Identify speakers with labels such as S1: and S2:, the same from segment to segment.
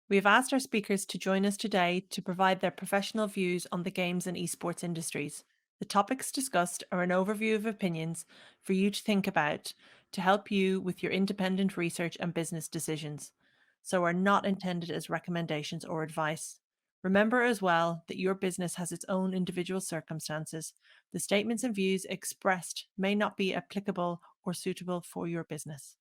S1: We have asked our speakers to join us today to provide their professional views on the games and esports industries. The topics discussed are an overview of opinions for you to think about to help you with your independent research and business decisions, so are not intended as recommendations or advice. Remember as well that your business has its own individual circumstances. The statements and views expressed may not be applicable or suitable for your business.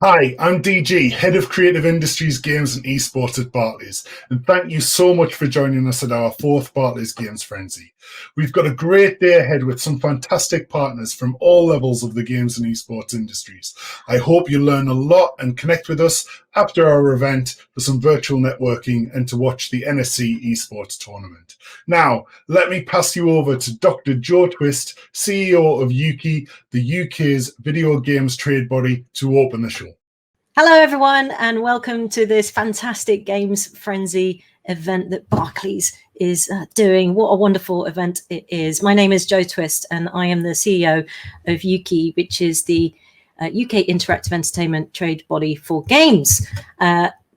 S2: Hi, I'm DG, Head of Creative Industries, Games and Esports at Barclays, and thank you so much for joining us at our fourth Barclays Games Frenzy. We've got a great day ahead with some fantastic partners from all levels of the games and esports industries. I hope you learn a lot and connect with us after our event for some virtual networking and to watch the NSC Esports Tournament. Now, let me pass you over to Dr. Joe Twist, CEO of Yuki, the UK's video games trade body, to open the show.
S3: Hello, everyone, and welcome to this fantastic Games Frenzy event that Barclays is doing. What a wonderful event it is. My name is Joe Twist, and I am the CEO of Yuki, which is the UK interactive entertainment trade body for games.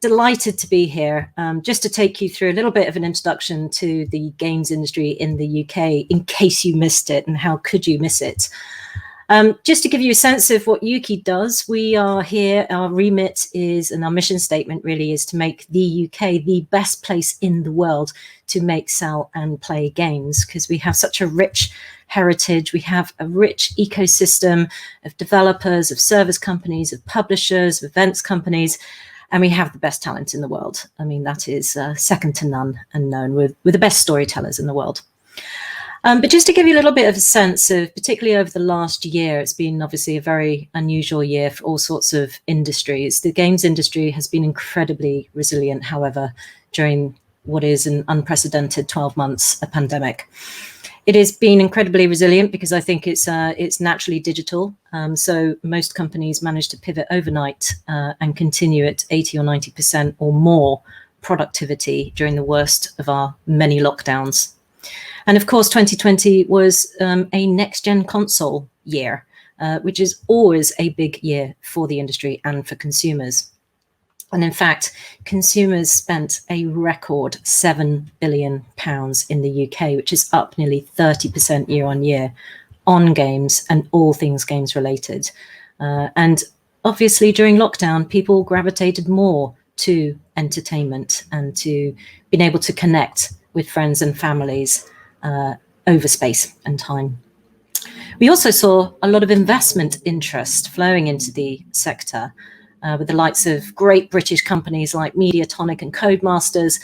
S3: Delighted to be here just to take you through a little bit of an introduction to the games industry in the UK, in case you missed it, and how could you miss it. Just to give you a sense of what Yuki does, we are here, our remit is, and our mission statement really is to make the UK the best place in the world to make, sell and play games, because we have such a rich heritage, we have a rich ecosystem of developers, of service companies, of publishers, of events companies, and we have the best talent in the world. I mean, that is second to none and known. We're the best storytellers in the world. But just to give you a little bit of a sense of, particularly over the last year, it's been obviously a very unusual year for all sorts of industries. The games industry has been incredibly resilient, however, during what is an unprecedented 12 months, a pandemic. It has been incredibly resilient because I think it's naturally digital. So most companies manage to pivot overnight and continue at 80 or 90% or more productivity during the worst of our many lockdowns. And of course, 2020 was a next-gen console year, which is always a big year for the industry and for consumers. And in fact, consumers spent a record £7 billion in the UK, which is up nearly 30% year on year on games and all things games related. And obviously, during lockdown, people gravitated more to entertainment and to being able to connect with friends and families over space and time. We also saw a lot of investment interest flowing into the sector with the likes of great British companies like Mediatonic and Codemasters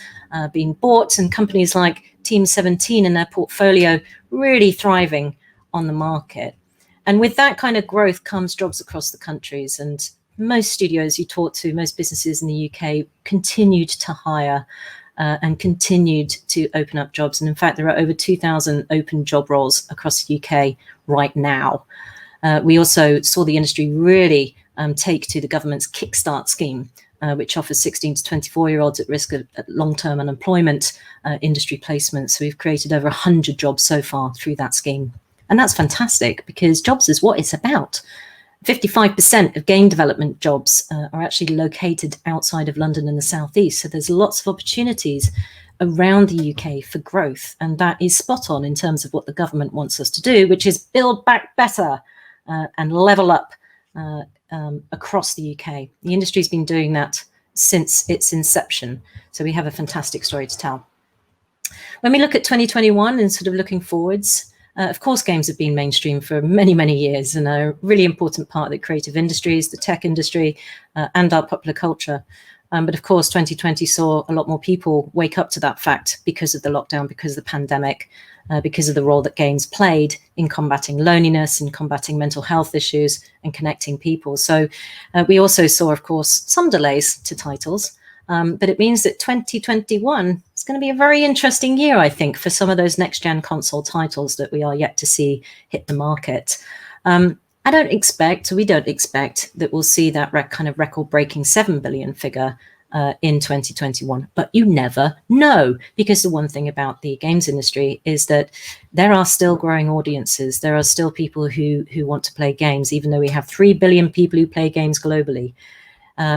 S3: being bought, and companies like Team 17 in their portfolio really thriving on the market. And with that kind of growth comes jobs across the countries, and most studios you talk to, most businesses in the UK continued to hire and continued to open up jobs. And in fact, there are over 2,000 open job roles across the UK right now. We also saw the industry really take to the government's Kickstart scheme, which offers 16 to 24-year-olds at risk of long-term unemployment industry placements. So we've created over 100 jobs so far through that scheme. And that's fantastic because jobs is what it's about. 55% of game development jobs are actually located outside of London and the southeast. So there's lots of opportunities around the UK for growth. And that is spot on in terms of what the government wants us to do, which is build back better and level up across the UK. The industry's been doing that since its inception. So we have a fantastic story to tell. When we look at 2021 and sort of looking forwards, of course, games have been mainstream for many, many years and are a really important part of the creative industries, the tech industry, and our popular culture. But of course, 2020 saw a lot more people wake up to that fact because of the lockdown, because of the pandemic, because of the role that games played in combating loneliness and combating mental health issues and connecting people. So we also saw, of course, some delays to titles. But it means that 2021 is going to be a very interesting year, I think, for some of those next-gen console titles that we are yet to see hit the market. We don't expect that we'll see that kind of record-breaking 7 billion figure in 2021. But you never know, because the one thing about the games industry is that there are still growing audiences. There are still people who want to play games, even though we have 3 billion people who play games globally.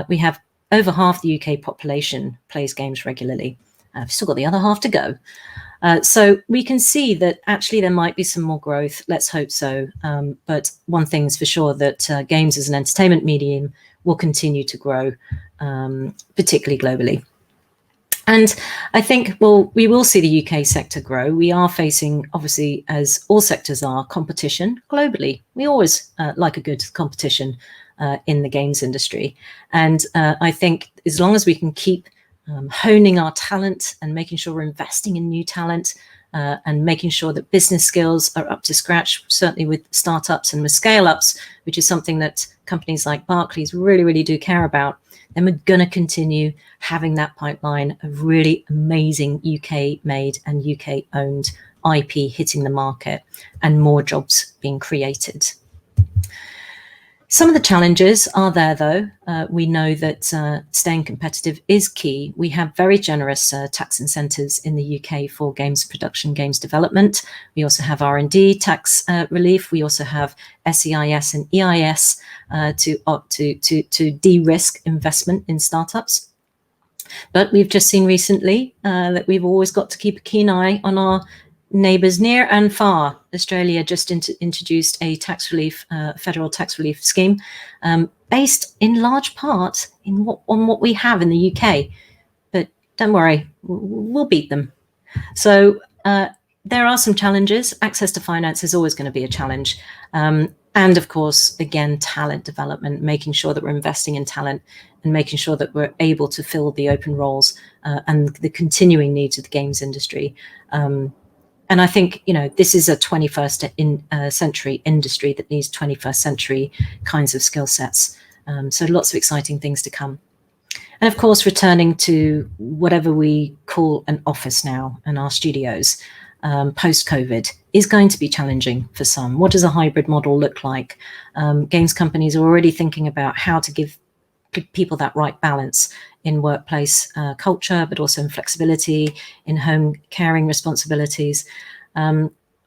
S3: We have over half the UK population plays games regularly. I've still got the other half to go. So we can see that actually there might be some more growth. Let's hope so. But one thing's for sure, that games as an entertainment medium will continue to grow, particularly globally. And I think, well, we will see the UK sector grow. We are facing, obviously, as all sectors are, competition globally. We always like a good competition in the games industry. And I think as long as we can keep honing our talent and making sure we're investing in new talent and making sure that business skills are up to scratch, certainly with startups and with scale-ups, which is something that companies like Barclays really, really do care about, then we're going to continue having that pipeline of really amazing UK-made and UK-owned IP hitting the market and more jobs being created. Some of the challenges are there, though. We know that staying competitive is key. We have very generous tax incentives in the UK for games production, games development. We also have R&D tax relief. We also have SEIS and EIS to de-risk investment in startups. But we've just seen recently that we've always got to keep a keen eye on our neighbours near and far. Australia just introduced a tax relief, federal tax relief scheme, based in large part on what we have in the UK. But don't worry, we'll beat them. So there are some challenges. Access to finance is always going to be a challenge. And of course, again, talent development, making sure that we're investing in talent and making sure that we're able to fill the open roles and the continuing needs of the games industry. And I think, you know, this is a 21st century industry that needs 21st century kinds of skill sets. So lots of exciting things to come. And of course, returning to whatever we call an office now and our studios post-COVID is going to be challenging for some. What does a hybrid model look like? Games companies are already thinking about how to give people that right balance in workplace culture, but also in flexibility, in home caring responsibilities.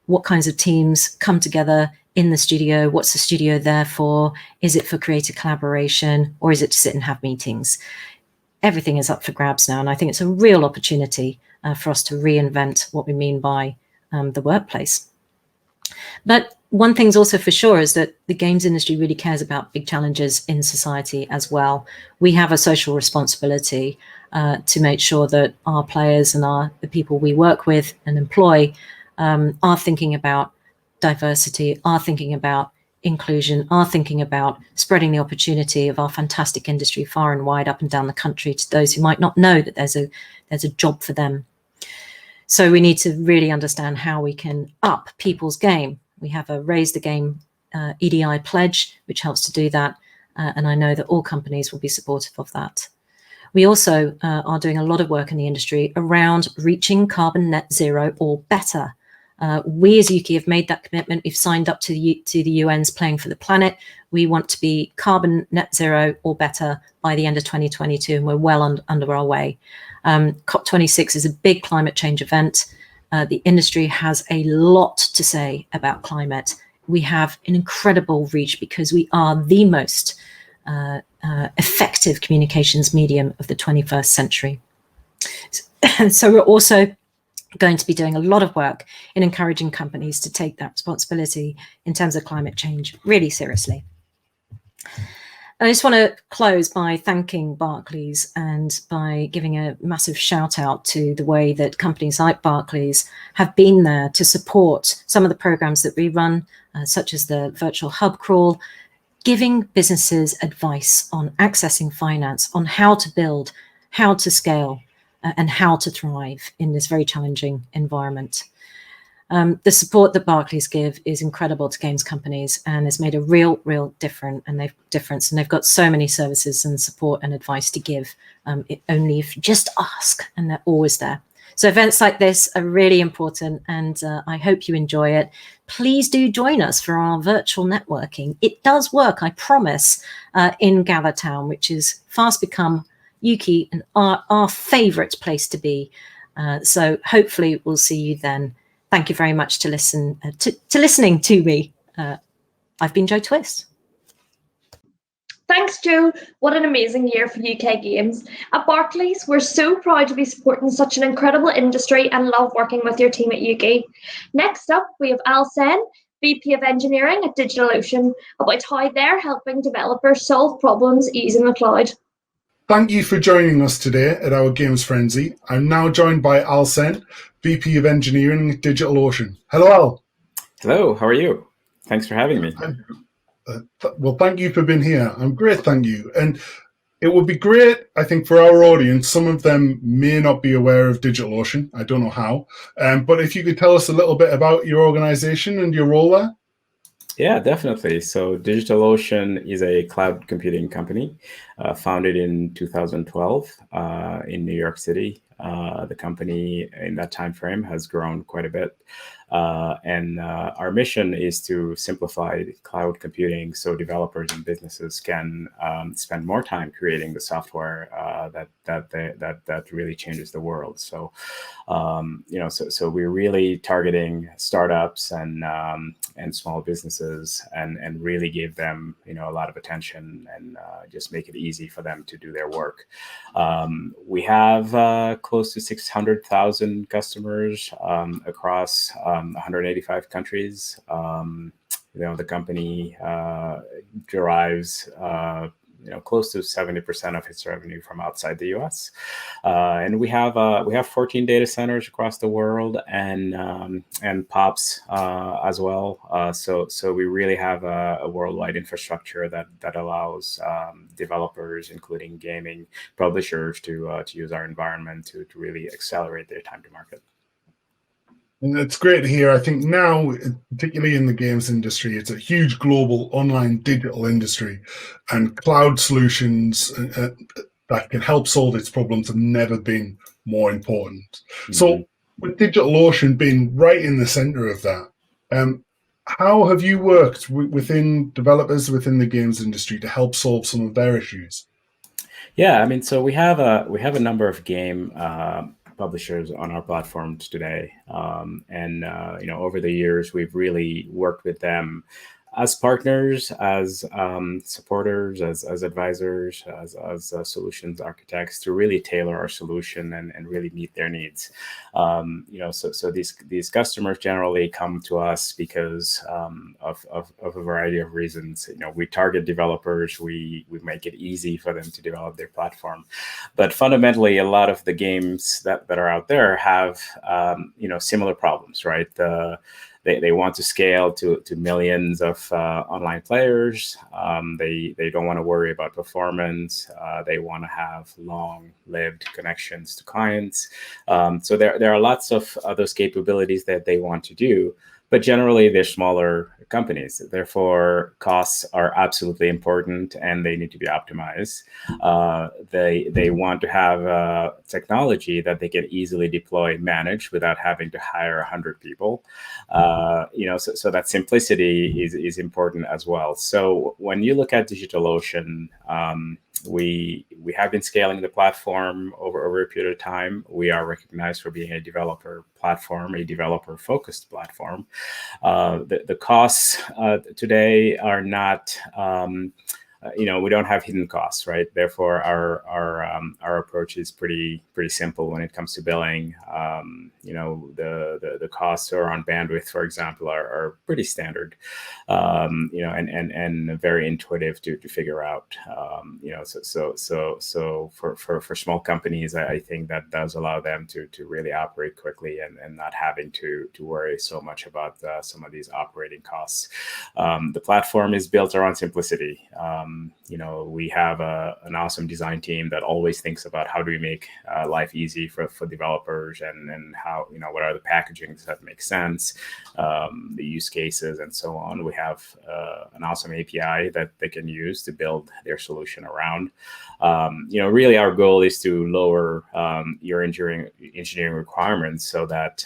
S3: What kinds of teams come together in the studio? What's the studio there for? Is it for creative collaboration, or is it to sit and have meetings? Everything is up for grabs now, and I think it's a real opportunity for us to reinvent what we mean by the workplace. But one thing's also for sure is that the games industry really cares about big challenges in society as well. We have a social responsibility to make sure that our players and the people we work with and employ are thinking about diversity, are thinking about inclusion, are thinking about spreading the opportunity of our fantastic industry far and wide up and down the country to those who might not know that there's a job for them. So we need to really understand how we can up people's game. We have a Raise the Game EDI pledge, which helps to do that. And I know that all companies will be supportive of that. We also are doing a lot of work in the industry around reaching carbon net zero or better. We as UK have made that commitment. We've signed up to the UN's Playing for the Planet. We want to be carbon net zero or better by the end of 2022, and we're well under our way. COP26 is a big climate change event. The industry has a lot to say about climate. We have an incredible reach because we are the most effective communications medium of the 21st century. So we're also going to be doing a lot of work in encouraging companies to take that responsibility in terms of climate change really seriously. I just want to close by thanking Barclays and by giving a massive shout out to the way that companies like Barclays have been there to support some of the programs that we run, such as the virtual hub crawl, giving businesses advice on accessing finance, on how to build, how to scale, and how to thrive in this very challenging environment. The support that Barclays give is incredible to games companies and has made a real difference. And they've got so many services and support and advice to give. Only if you just ask, and they're always there. So events like this are really important, and I hope you enjoy it. Please do join us for our virtual networking. It does work, I promise, in Gathertown, which has fast become UK and our favourite place to be. So hopefully we'll see you then. Thank you very much to listening to me. I've been Jo Twist.
S4: Thanks, Joe. What an amazing year for UK games. At Barclays, we're so proud to be supporting such an incredible industry and love working with your team at UK. Next up, we have Al Sen, VP of Engineering at DigitalOcean, about how they're helping developers solve problems using the cloud.
S2: Thank you for joining us today at our Games Frenzy. I'm now joined by Al Sen, VP of Engineering at DigitalOcean. Hello, Al.
S5: Hello, how are you? Thanks for having me.
S2: Well, thank you for being here. I'm great, thank you. And it would be great, I think, for our audience. Some of them may not be aware of DigitalOcean. I don't know how. But if you could tell us a little bit about your organization and your role there.
S5: Yeah, definitely. So DigitalOcean is a cloud computing company founded in 2012 in New York City. The company in that time frame has grown quite a bit. And our mission is to simplify cloud computing so developers and businesses can spend more time creating the software that really changes the world. So, so we're really targeting startups and small businesses and really give them, a lot of attention and just make it easy for them to do their work. We have close to 600,000 customers across 185 countries. The company derives close to 70% of its revenue from outside the U.S. And we have 14 data centers across the world and POPs as well. So we really have a worldwide infrastructure that allows developers, including gaming publishers, to use our environment to really accelerate their time to market.
S2: And it's great to hear. I think now, particularly in the games industry, it's a huge global online digital industry, and cloud solutions that can help solve its problems have never been more important. Mm-hmm. So with DigitalOcean being right in the center of that, how have you worked within developers within the games industry to help solve some of their issues?
S5: Yeah, I mean, so we have a number of game publishers on our platforms today, and over the years we've really worked with them as partners, as supporters, as advisors, as solutions architects to really tailor our solution and really meet their needs. So these customers generally come to us because of a variety of reasons. We target developers, we make it easy for them to develop their platform, but fundamentally, a lot of the games that are out there have similar problems, right? They want to scale to millions of online players. They don't want to worry about performance. They want to have long-lived connections to clients. So there are lots of those capabilities that they want to do. But generally, they're smaller companies. Therefore, costs are absolutely important, and they need to be optimized. They want to have technology that they can easily deploy, manage without having to hire 100 people. So that simplicity is important as well. So when you look at DigitalOcean, we have been scaling the platform over a period of time. We are recognized for being a developer platform, a developer-focused platform. The costs today are not, we don't have hidden costs, right? Therefore, our approach is pretty simple when it comes to billing. The costs are on bandwidth, for example, are pretty standard, and very intuitive to figure out. So for small companies, I think that does allow them to really operate quickly and not having to worry so much about some of these operating costs. The platform is built around simplicity. We have an awesome design team that always thinks about how do we make life easy for developers and how, what are the packagings that make sense, the use cases and so on. We have an awesome API that they can use to build their solution around. Really our goal is to lower your engineering requirements so that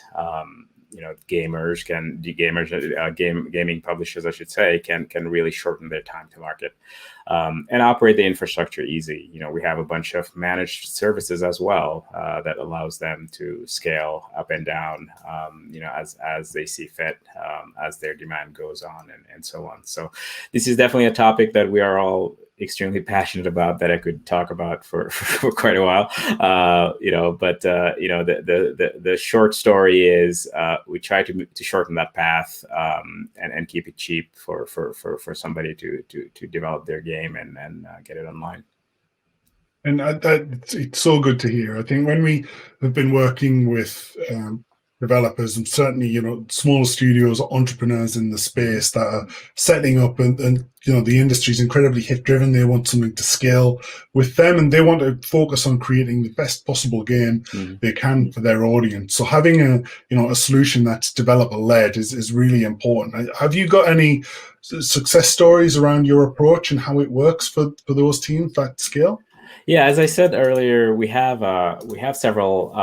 S5: gaming publishers, I should say, can really shorten their time to market and operate the infrastructure easy. We have a bunch of managed services as well that allows them to scale up and down, as they see fit, as their demand goes on and so on. So this is definitely a topic that we are all extremely passionate about that I could talk about for quite a while. The short story is we try to shorten that path and keep it cheap for somebody to develop their game and get it online.
S2: And it's so good to hear. I think when we have been working with developers and certainly, small studios or entrepreneurs in the space that are setting up and the industry is incredibly hit driven. They want something to scale with them and they want to focus on creating the best possible game they can for their audience. So having a solution that's developer led is really important. Have you got any success stories around your approach and how it works for those teams that scale?
S5: Yeah, as I said earlier, we have several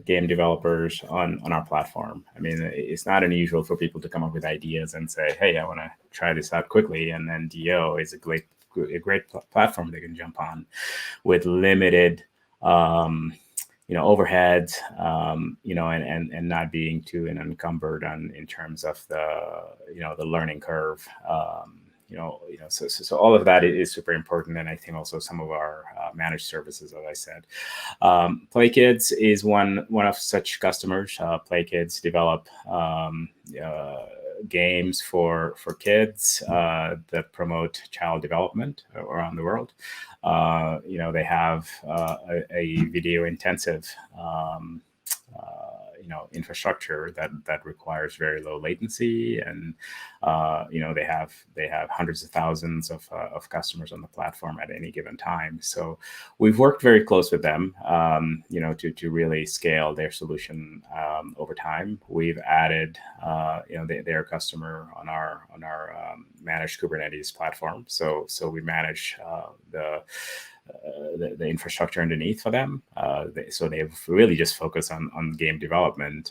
S5: game developers on our platform. I mean, it's not unusual for people to come up with ideas and say, "Hey, I want to try this out quickly," and then DO is a great platform they can jump on with limited overhead, and not being too encumbered in terms of the learning curve. So all of that is super important, and I think also some of our managed services, as I said, PlayKids is one of such customers. PlayKids develop games for kids that promote child development around the world. They have a video intensive infrastructure that requires very low latency, and they have hundreds of thousands of customers on the platform at any given time. So we've worked very close with them, to really scale their solution over time. We've added, their customer on our managed Kubernetes platform. So we manage the infrastructure underneath for them. So they've really just focused on game development.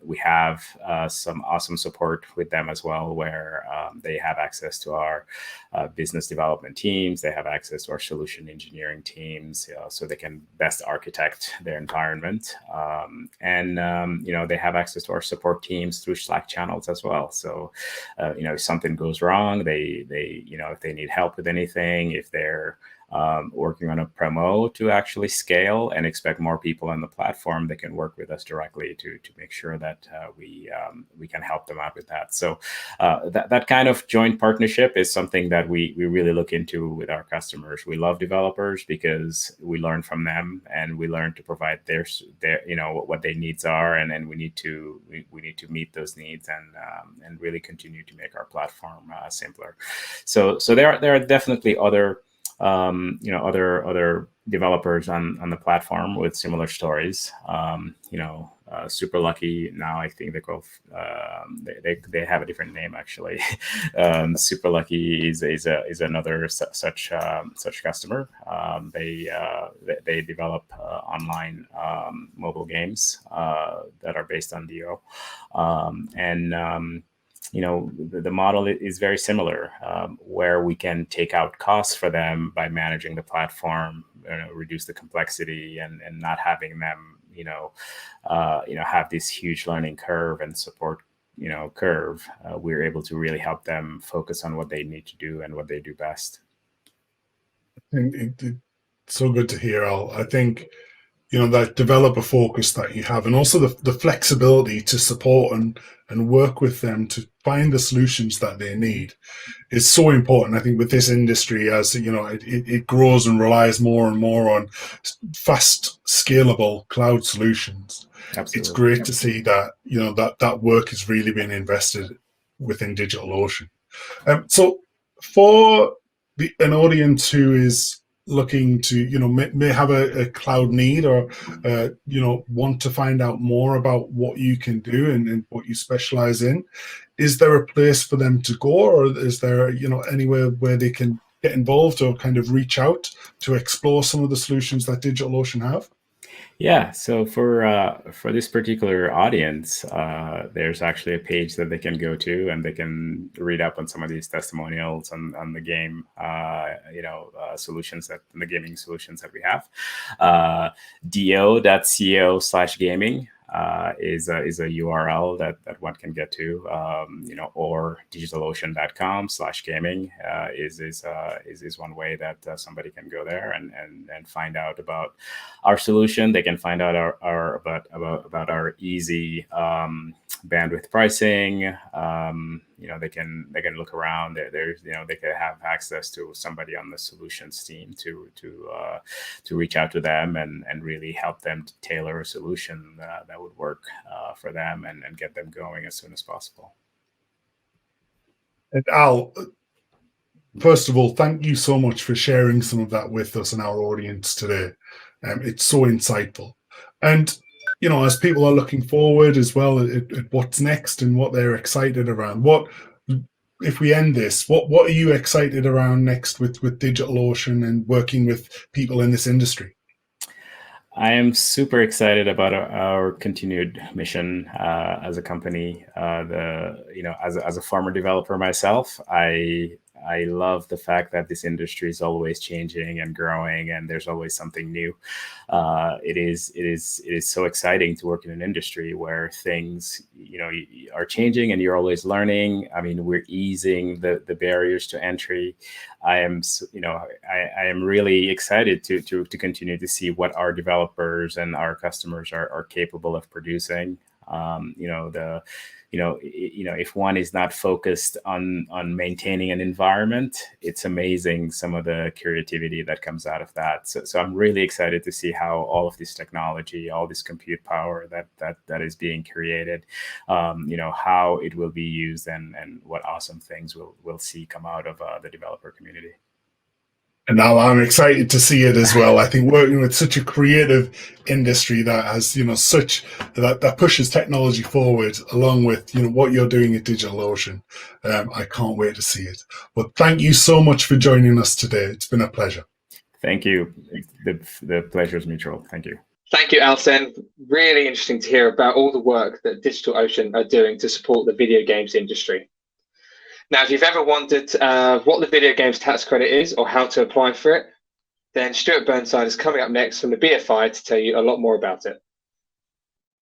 S5: We have some awesome support with them as well, where they have access to our business development teams. They have access to our solution engineering teams, so they can best architect their environment. They have access to our support teams through Slack channels as well. So, if something goes wrong, they if they need help with anything, if they're working on a promo to actually scale and expect more people on the platform, they can work with us directly to make sure that we can help them out with that. So that kind of joint partnership is something that we really look into with our customers. We love developers because we learn from them and we learn to provide their what their needs are, and then we need to meet those needs and really continue to make our platform simpler. So there are definitely other other developers on the platform with similar stories. Super Lucky now, I think they have a different name actually. Super Lucky is another such customer. They develop online mobile games that are based on DO, the model is very similar, where we can take out costs for them by managing the platform, reduce the complexity, and not having them, have this huge learning curve and support, curve. We're able to really help them focus on what they need to do and what they do best.
S2: It's so good to hear, Al. I think that developer focus that you have, and also the flexibility to support and work with them to find the solutions that they need is so important. I think with this industry, as it grows and relies more and more on fast, scalable cloud solutions. Absolutely. It's great to see that that work has really been invested within DigitalOcean. So for an audience who is looking to may have a cloud need, or want to find out more about what you can do and what you specialize in, is there a place for them to go, or is there anywhere where they can get involved or kind of reach out to explore some of the solutions that DigitalOcean have?
S5: Yeah, so for this particular audience, there's actually a page that they can go to, and they can read up on some of these testimonials on the game, solutions the gaming solutions that we have. do.co/gaming. is a URL that one can get to, or digitalocean.com/gaming is one way that somebody can go there and find out about our solution. They can find out about our easy bandwidth pricing. They can look around. There's they can have access to somebody on the solutions team to reach out to them and really help them to tailor a solution that would work for them and get them going as soon as possible.
S2: And Al, first of all, thank you so much for sharing some of that with us and our audience today. It's so insightful. And, as people are looking forward as well at what's next and what they're excited around, if we end this, what are you excited around next with DigitalOcean and working with people in this industry?
S5: I am super excited about our continued mission as a company. As a former developer myself, I love the fact that this industry is always changing and growing, and there's always something new. It is so exciting to work in an industry where things are changing and you're always learning. I mean, we're easing the barriers to entry. I am really excited to continue to see what our developers and our customers are capable of producing. If one is not focused on maintaining an environment, it's amazing some of the creativity that comes out of that. So I'm really excited to see how all of this technology, all this compute power that is being created, how it will be used and what awesome things we'll see come out of the developer community.
S2: And now I'm excited to see it as well. I think working with such a creative industry that has, that pushes technology forward, along with, what you're doing at DigitalOcean, I can't wait to see it. But thank you so much for joining us today. It's been a pleasure.
S5: Thank you. The pleasure is mutual. Thank you.
S6: Thank you, Alsen. Really interesting to hear about all the work that DigitalOcean are doing to support the video games industry. Now, if you've ever wondered what the video games tax credit is or how to apply for it, then Stuart Burnside is coming up next from the BFI to tell you a lot more about it.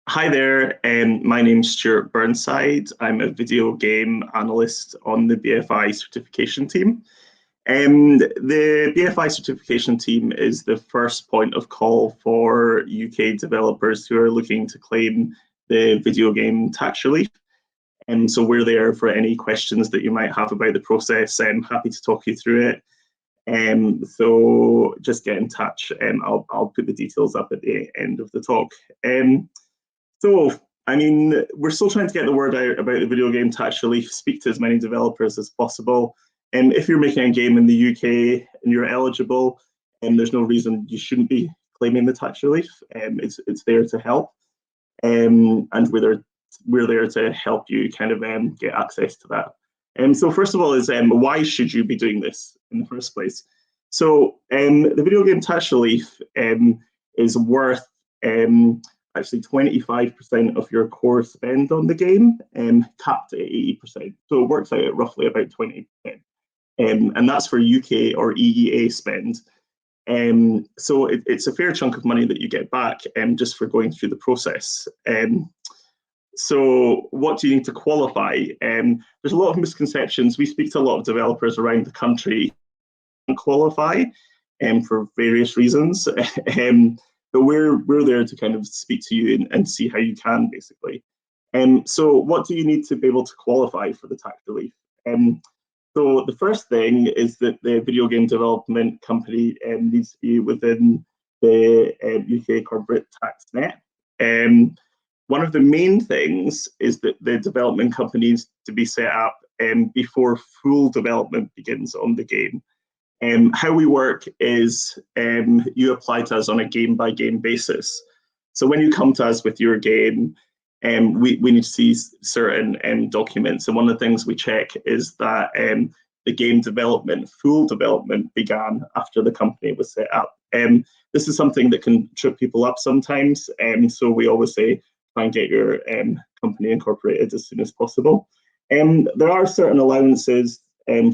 S7: Hi there, my name's Stuart Burnside. I'm a video game analyst on the BFI certification team. The BFI certification team is the first point of call for UK developers who are looking to claim the video game tax relief. So we're there for any questions that you might have about the process. I'm happy to talk you through it. So just get in touch. I'll put the details up at the end of the talk. We're still trying to get the word out about the video game tax relief, speak to as many developers as possible. If you're making a game in the UK and you're eligible, there's no reason you shouldn't be claiming the tax relief. It's there to help. And we're there to help you kind of get access to that. So first of all is why should you be doing this in the first place? So the video game tax relief is worth actually 25% of your core spend on the game, capped at 80%. So it works out at roughly about 20%. And that's for UK or EEA spend. So it's a fair chunk of money that you get back just for going through the process. So what do you need to qualify? There's a lot of misconceptions. We speak to a lot of developers around the country and qualify for various reasons. But we're there to kind of speak to you and see how you can, basically. So what do you need to be able to qualify for the tax relief? So the first thing is that the video game development company needs to be within the UK corporate tax net. One of the main things is that the development company needs to be set up before full development begins on the game. How we work is you apply to us on a game-by-game basis. So when you come to us with your game, we need to see certain documents. And one of the things we check is that the game development, full development, began after the company was set up. This is something that can trip people up sometimes. So we always say, try and get your company incorporated as soon as possible. There are certain allowances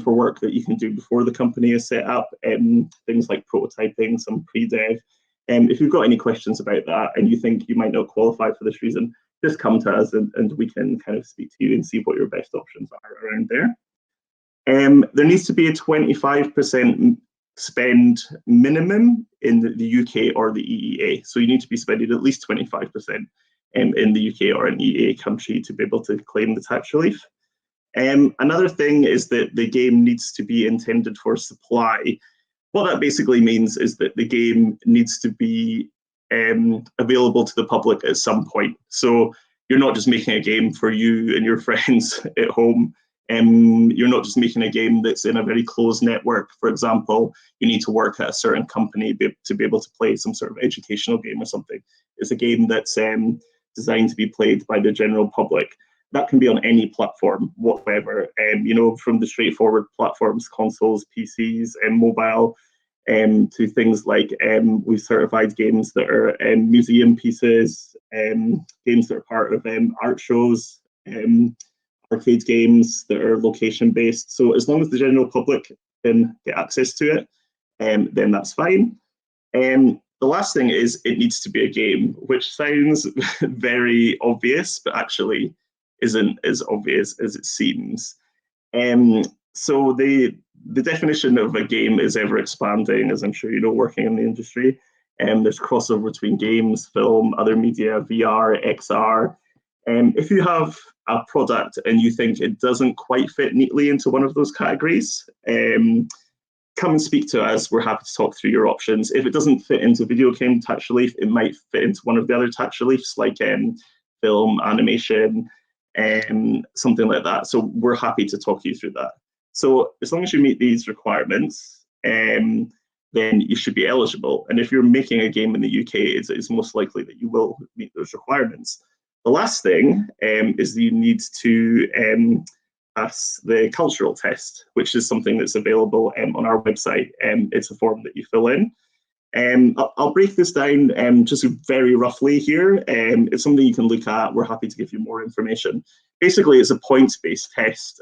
S7: for work that you can do before the company is set up, things like prototyping, some pre-dev. If you've got any questions about that and you think you might not qualify for this reason, just come to us and we can kind of speak to you and see what your best options are around there. There needs to be a 25% spend minimum in the UK or the EEA. So you need to be spending at least 25% in the UK or an EEA country to be able to claim the tax relief. Another thing is that the game needs to be intended for supply. What that basically means is that the game needs to be available to the public at some point. So you're not just making a game for you and your friends at home. You're not just making a game that's in a very closed network. For example, you need to work at a certain company to be able to play some sort of educational game or something. It's a game that's designed to be played by the general public. That can be on any platform whatsoever, from the straightforward platforms, consoles, PCs, and mobile, to things like we've certified games that are museum pieces, games that are part of art shows, arcade games that are location-based. So as long as the general public can get access to it, then that's fine. The last thing is it needs to be a game, which sounds very obvious, but actually isn't as obvious as it seems. So the definition of a game is ever expanding, as I'm sure you know, working in the industry. There's crossover between games, film, other media, VR, XR. If you have a product and you think it doesn't quite fit neatly into one of those categories, come and speak to us. We're happy to talk through your options. If it doesn't fit into video game tax relief, it might fit into one of the other tax reliefs like film, animation, something like that. So we're happy to talk you through that. So as long as you meet these requirements, then you should be eligible. And if you're making a game in the UK, it's most likely that you will meet those requirements. The last thing is that you need to pass the cultural test, which is something that's available on our website. It's a form that you fill in. I'll break this down just very roughly here. It's something you can look at. We're happy to give you more information. Basically, it's a points-based test.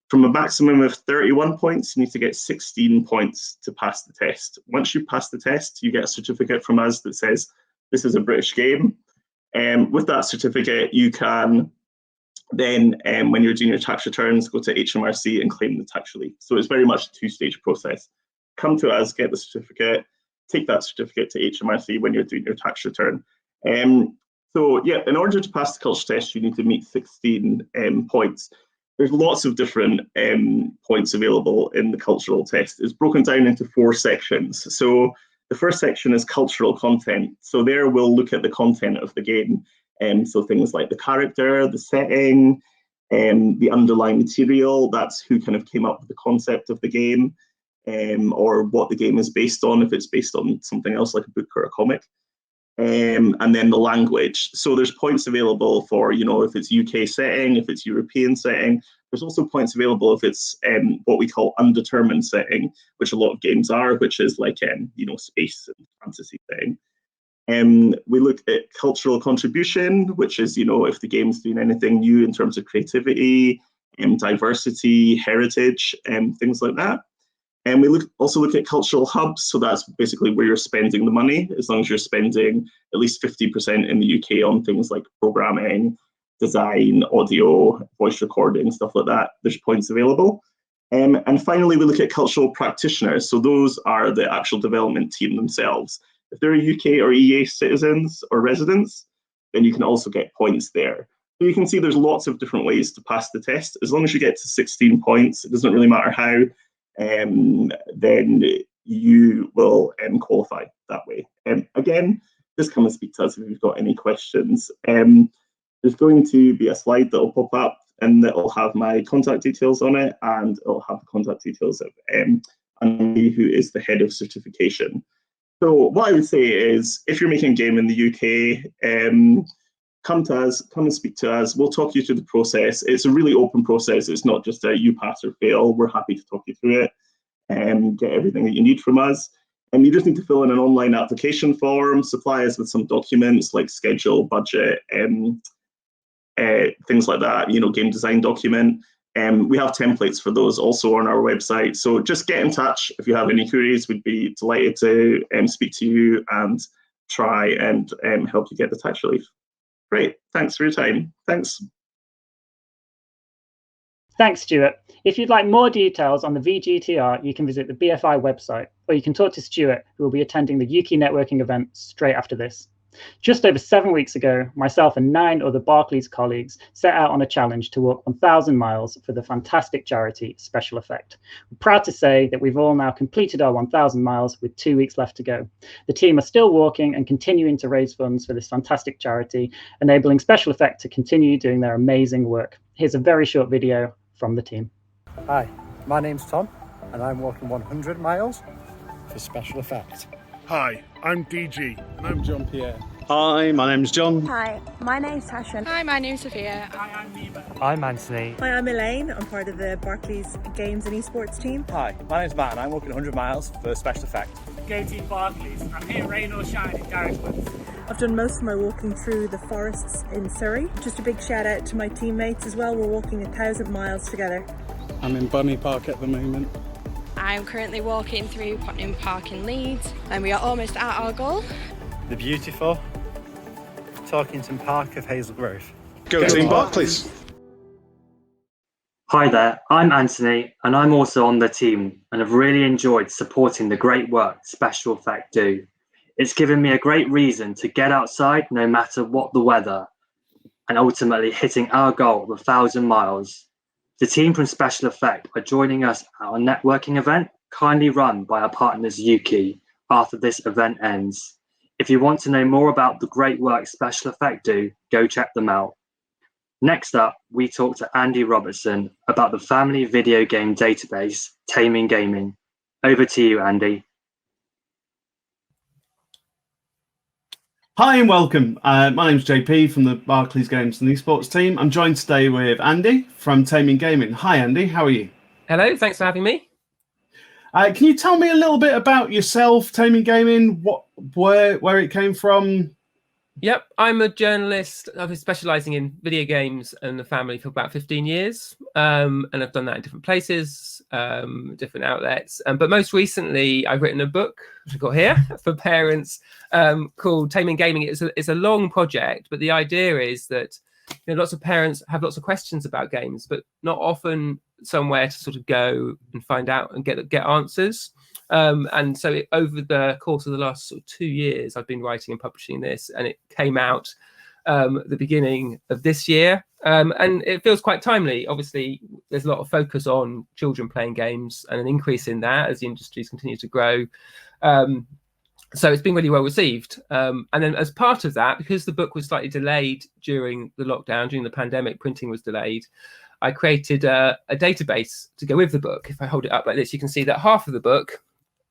S7: From a maximum of 31 points, you need to get 16 points to pass the test. Once you pass the test, you get a certificate from us that says this is a British game. With that certificate, you can then, when you're doing your tax returns, go to HMRC and claim the tax relief. So it's very much a two-stage process. Come to us, get the certificate, take that certificate to HMRC when you're doing your tax return. So yeah, in order to pass the culture test, you need to meet 16 points. There's lots of different points available in the cultural test. It's broken down into 4 sections. So the first section is cultural content. So there we'll look at the content of the game. So things like the character, the setting, the underlying material, that's who kind of came up with the concept of the game, or what the game is based on, if it's based on something else like a book or a comic. And then the language. So there's points available for, if it's UK setting, if it's European setting. There's also points available if it's what we call undetermined setting, which a lot of games are, which is like, space and fantasy setting. We look at cultural contribution, which is, if the game's doing anything new in terms of creativity, diversity, heritage, things like that. And we also look at cultural hubs. So that's basically where you're spending the money, as long as you're spending at least 50% in the UK on things like programming, design, audio, voice recording, stuff like that. There's points available. And finally, we look at cultural practitioners. So those are the actual development team themselves. If they're UK or EA citizens or residents, then you can also get points there. So you can see there's lots of different ways to pass the test. As long as you get to 16 points, it doesn't really matter how, then you will qualify that way. Again, just come and speak to us if you've got any questions. There's going to be a slide that will pop up and that will have my contact details on it, and it'll have the contact details of Andy, who is the head of certification. So what I would say is, if you're making a game in the UK, come to us, come and speak to us. We'll talk you through the process. It's a really open process. It's not just a you pass or fail. We're happy to talk you through it and get everything that you need from us. And you just need to fill in an online application form, supply us with some documents like schedule, budget, things like that, game design document. We have templates for those also on our website. So just get in touch if you have any queries. We'd be delighted to speak to you and try and help you get the tax relief. Great, thanks for your time. Thanks.
S8: Thanks, Stuart. If you'd like more details on the VGTR, you can visit the BFI website, or you can talk to Stuart, who will be attending the UK networking event straight after this. Just over 7 weeks ago, myself and 9 other Barclays colleagues set out on a challenge to walk 1,000 miles for the fantastic charity Special Effect. We're proud to say that we've all now completed our 1,000 miles with 2 weeks left to go. The team are still walking and continuing to raise funds for this fantastic charity, enabling Special Effect to continue doing their amazing work. Here's a very short video from the team.
S9: Hi, my name's Tom, and I'm walking 100 miles for Special Effect.
S2: Hi, I'm DG.
S10: And I'm John Pierre.
S11: Hi, my name's John.
S12: Hi, my name's Tasha.
S13: Hi, my name's Sophia.
S14: Hi, I'm Nima.
S15: I'm Anthony.
S16: Hi, I'm Elaine. I'm part of the Barclays Games and Esports team.
S17: Hi, my name's Matt and I'm walking 100 miles for Special Effect.
S14: Go Team Barclays. I'm here rain or shine in Garage Woods.
S16: I've done most of my walking through the forests in Surrey. Just a big shout out to my teammates as well. We're walking 1,000 miles together.
S10: I'm in Bunny Park at the moment.
S13: I'm currently walking through Putnam Park in Leeds and we are almost at our goal.
S9: The beautiful Tarkington Park of Hazel Grove.
S11: Go Team Barclays.
S18: Hi there, I'm Anthony and I'm also on the team and have really enjoyed supporting the great work Special Effect do. It's given me a great reason to get outside no matter what the weather and ultimately hitting our goal of 1,000 miles. The team from Special Effect are joining us at our networking event, kindly run by our partners Yuki, after this event ends. If you want to know more about the great work Special Effect do, go check them out. Next up, we talk to Andy Robertson about the family video game database, Taming Gaming. Over to you, Andy.
S10: Hi and welcome. My name's JP from the Barclays Games and Esports team. I'm joined today with Andy from Taming Gaming. Hi Andy, how are you?
S19: Hello, thanks for having me.
S10: Can you tell me a little bit about yourself, Taming Gaming, where it came from?
S19: Yep, I'm a journalist. I've been specialising in video games and the family for about 15 years. And I've done that in different places, different outlets. But most recently, I've written a book, which I've got here, for parents called Taming Gaming. It's a long project, but the idea is that lots of parents have lots of questions about games, but not often somewhere to sort of go and find out and get answers. And so over the course of the last sort of 2 years, I've been writing and publishing this, and it came out at the beginning of this year. And it feels quite timely. Obviously, there's a lot of focus on children playing games and an increase in that as the industries continue to grow. So it's been really well received. And then as part of that, because the book was slightly delayed during the lockdown, during the pandemic, printing was delayed, I created a database to go with the book. If I hold it up like this, you can see that half of the book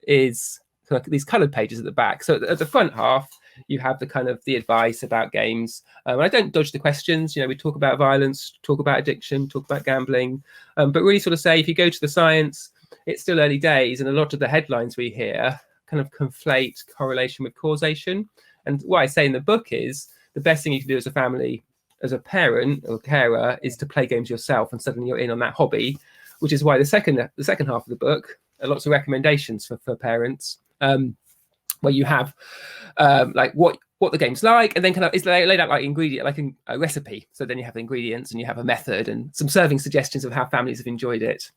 S19: is like these coloured pages at the back. So at the front half, you have the kind of the advice about games. And I don't dodge the questions. We talk about violence, talk about addiction, talk about gambling, but really sort of say, if you go to the science, it's still early days. And a lot of the headlines we hear kind of conflate correlation with causation. And what I say in the book is the best thing you can do as a family, as a parent or carer, is to play games yourself, and suddenly you're in on that hobby, which is why the second half of the book are lots of recommendations for parents, where you have like what the game's like, and then kind of it's laid out like a recipe. So then you have the ingredients and you have a method and some serving suggestions of how families have enjoyed it.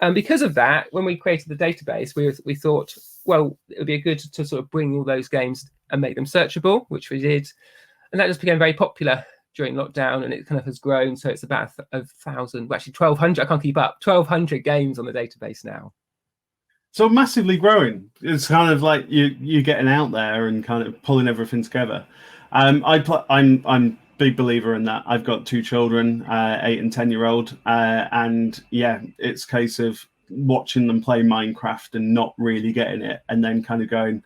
S19: And because of that, when we created the database, we thought, well, it would be good to sort of bring all those games and make them searchable, which we did. And that just became very popular during lockdown, and it kind of has grown. So it's about 1,000, well, actually 1,200, I can't keep up, 1,200 games on the database now.
S10: So massively growing. It's kind of like you getting out there and kind of pulling everything together. I'm a big believer in that. I've got 2 children, 8 and 10-year-old, and yeah, it's a case of watching them play Minecraft and not really getting it, and then kind of going,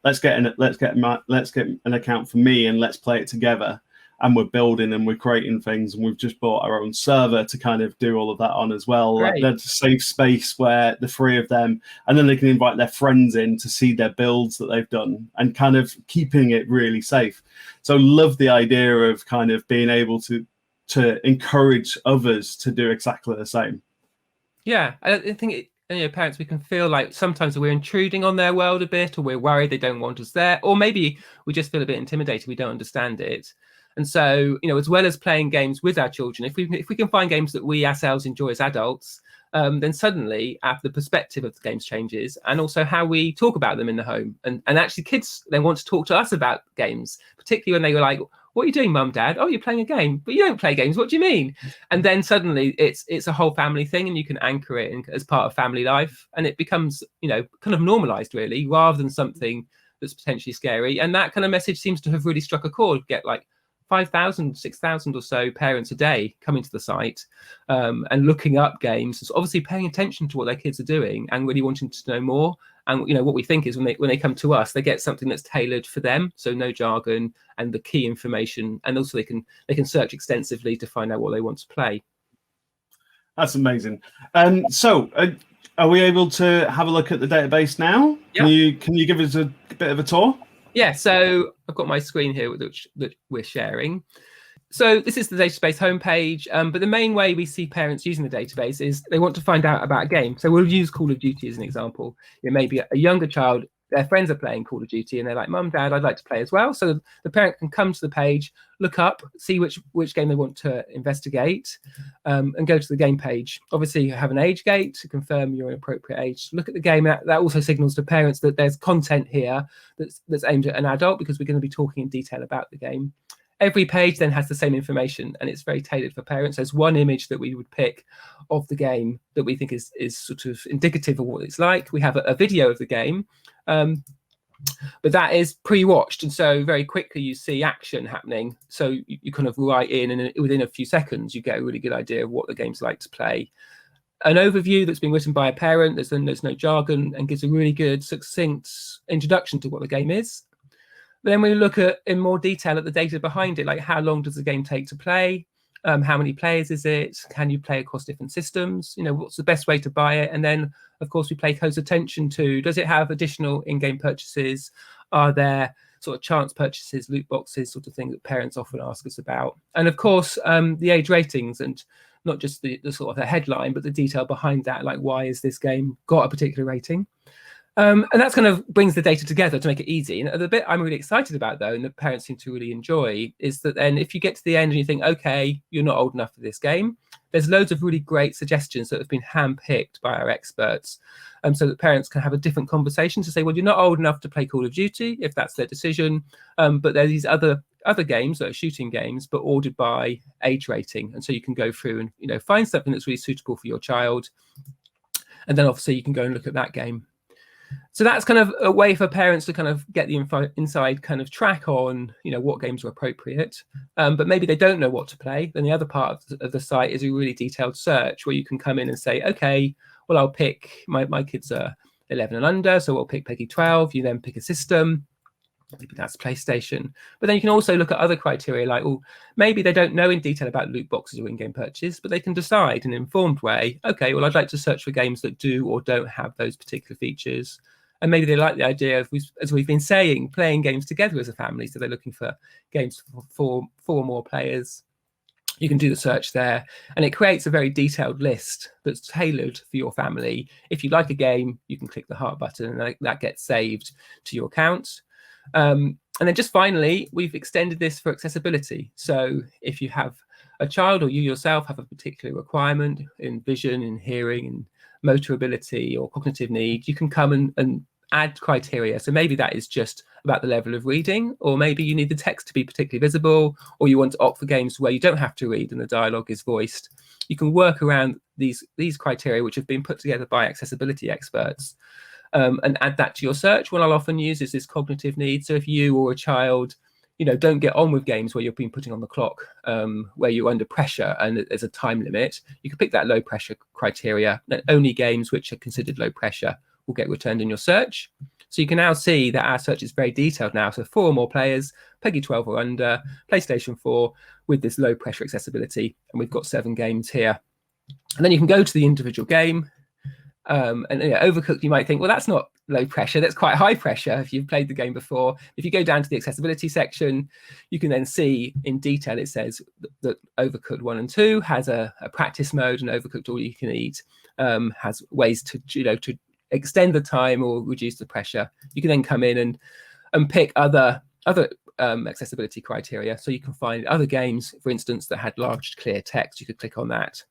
S10: let's get an account for me and let's play it together. And we're building and we're creating things, and we've just bought our own server to kind of do all of that on as well. Like, there's a safe space where the 3 of them, and then they can invite their friends in to see their builds that they've done, and kind of keeping it really safe. So love the idea of kind of being able to to encourage others to do exactly the same.
S19: Yeah, I think parents, we can feel like sometimes we're intruding on their world a bit, or we're worried they don't want us there, or maybe we just feel a bit intimidated, we don't understand it. And so, as well as playing games with our children, if we can find games that we ourselves enjoy as adults, then suddenly the perspective of the games changes, and also how we talk about them in the home. And actually kids then want to talk to us about games, particularly when they were like, "What are you doing, Mum, Dad?" "Oh, you're playing a game." "But you don't play games. What do you mean?" And then suddenly it's a whole family thing, and you can anchor it as part of family life, and it becomes kind of normalized, really, rather than something that's potentially scary. And that kind of message seems to have really struck a chord. Get like 5,000, 6,000 or so parents a day coming to the site and looking up games, so obviously paying attention to what their kids are doing and really wanting to know more. And what we think is when they come to us, they get something that's tailored for them, so no jargon and the key information, and also they can search extensively to find out what they want to play.
S10: That's amazing. So are we able to have a look at the database now?
S19: Yeah.
S10: Can you give us a bit of a tour?
S19: Yeah, so I've got my screen here that we're sharing. So this is the database homepage, but the main way we see parents using the database is they want to find out about a game. So we'll use Call of Duty as an example. Maybe a younger child, their friends are playing Call of Duty and they're like, "Mum, Dad, I'd like to play as well." So the parent can come to the page, look up, see which game they want to investigate, and go to the game page. Obviously, you have an age gate to confirm you're an appropriate age. Look at the game. That also signals to parents that there's content here that's aimed at an adult, because we're going to be talking in detail about the game. Every page then has the same information, and it's very tailored for parents. There's one image that we would pick of the game that we think is sort of indicative of what it's like. We have a video of the game, but that is pre-watched, and so very quickly you see action happening. So you kind of write in, and within a few seconds you get a really good idea of what the game's like to play. An overview that's been written by a parent, there's no jargon, and gives a really good, succinct introduction to what the game is. Then we look at in more detail at the data behind it, like how long does the game take to play? How many players is it? Can you play across different systems? What's the best way to buy it? And then, of course, we pay close attention to, does it have additional in-game purchases? Are there sort of chance purchases, loot boxes, sort of thing that parents often ask us about? And of course, the age ratings, and not just the sort of the headline, but the detail behind that, like why is this game got a particular rating? And that's kind of brings the data together to make it easy. And the bit I'm really excited about, though, and that parents seem to really enjoy, is that then if you get to the end and you think, okay, you're not old enough for this game, there's loads of really great suggestions that have been handpicked by our experts, so that parents can have a different conversation to say, well, you're not old enough to play Call of Duty, if that's their decision, but there are these other games that are shooting games, but ordered by age rating. And so you can go through and find something that's really suitable for your child, and then obviously you can go and look at that game. So that's kind of a way for parents to kind of get the inside kind of track on, what games are appropriate, but maybe they don't know what to play. Then the other part of the site is a really detailed search where you can come in and say, okay, well, I'll pick, my kids are 11 and under, so we'll pick Peggy 12. You then pick a system. Maybe that's PlayStation. But then you can also look at other criteria, like, well, maybe they don't know in detail about loot boxes or in-game purchase, but they can decide in an informed way, okay, well, I'd like to search for games that do or don't have those particular features. And maybe they like the idea of, as we've been saying, playing games together as a family. So they're looking for games for 4 or more players. You can do the search there, and it creates a very detailed list that's tailored for your family. If you like a game, you can click the heart button, and that gets saved to your account. And then just finally, we've extended this for accessibility. So if you have a child or you yourself have a particular requirement in vision, in hearing, in motor ability or cognitive need, you can come and add criteria. So maybe that is just about the level of reading, or maybe you need the text to be particularly visible, or you want to opt for games where you don't have to read and the dialogue is voiced. You can work around these criteria, which have been put together by accessibility experts, and add that to your search. What I'll often use is this cognitive need. So if you or a child, don't get on with games where you've been putting on the clock, where you're under pressure and there's a time limit, you can pick that low pressure criteria, and only games which are considered low pressure will get returned in your search. So you can now see that our search is very detailed now. So 4 or more players, Peggy 12 or under, PlayStation 4 with this low pressure accessibility. And we've got 7 games here. And then you can go to the individual game. And Overcooked, you might think, well, that's not low pressure. That's quite high pressure if you've played the game before. If you go down to the accessibility section, you can then see in detail, it says that Overcooked 1 and 2 has a practice mode, and Overcooked All You Can Eat has ways to, to extend the time or reduce the pressure. You can then come in and pick other accessibility criteria. So you can find other games, for instance, that had large clear text. You could click on that.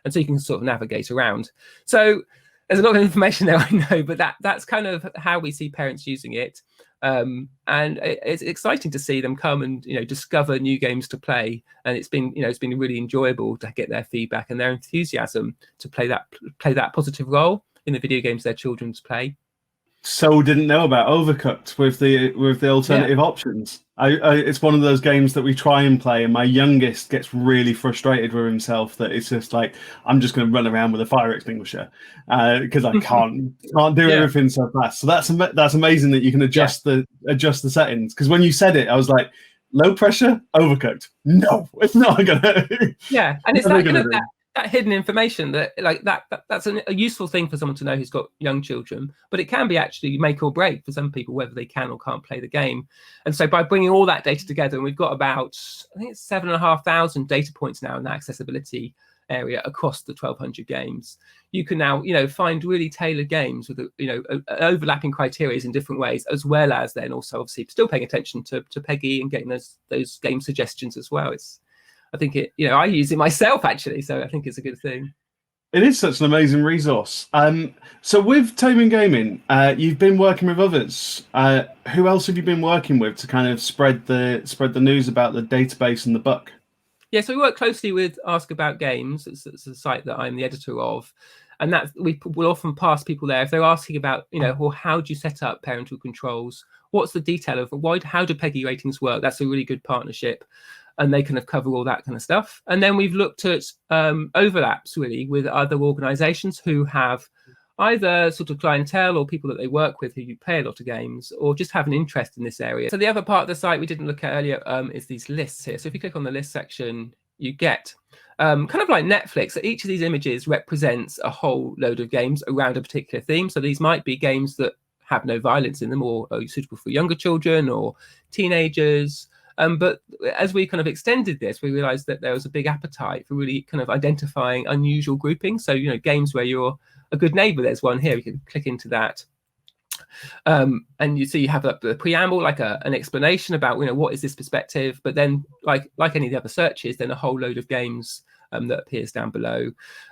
S19: And so you can sort of navigate around. So there's a lot of information there, I know, but that's kind of how we see parents using it. And it's exciting to see them come and discover new games to play. And it's been really enjoyable to get their feedback and their enthusiasm to play that positive role in the video games their children's play.
S10: So didn't know about Overcooked with the alternative options. It's one of those games that we try and play, and my youngest gets really frustrated with himself that it's just like, I'm just going to run around with a fire extinguisher because I can't do everything so fast. So that's amazing that you can adjust the settings. Because when you said it, I was like, low pressure, Overcooked. No, it's not gonna.
S19: Yeah, and it's that hidden information that's a useful thing for someone to know who's got young children, but it can be actually make or break for some people whether they can or can't play the game. And so by bringing all that data together, and we've got about, I think it's 7,500 data points now in that accessibility area across the 1,200 games, you can now find really tailored games with overlapping criteria in different ways, as well as then also obviously still paying attention to Peggy and getting those game suggestions as well. I think I use it myself actually, so I think it's a good thing.
S10: It is such an amazing resource. So with Taming Gaming, you've been working with others. Who else have you been working with to kind of spread the news about the database and the book?
S19: Yeah, so we work closely with Ask About Games. It's a site that I'm the editor of, and that we'll often pass people there if they're asking about, well, how do you set up parental controls? What's the detail of how do Peggy ratings work? That's a really good partnership. And they kind of cover all that kind of stuff. And then we've looked at overlaps really with other organizations who have either sort of clientele or people that they work with who play a lot of games or just have an interest in this area. So the other part of the site we didn't look at earlier is these lists here. So if you click on the list section, you get kind of like Netflix. So each of these images represents a whole load of games around a particular theme. So these might be games that have no violence in them or are suitable for younger children or teenagers. But as we kind of extended this, we realized that there was a big appetite for really kind of identifying unusual groupings. So, games where you're a good neighbor, there's one here. We can click into that. And you see you have the preamble, like an explanation about, what is this perspective? But then like any of the other searches, then a whole load of games that appears down below.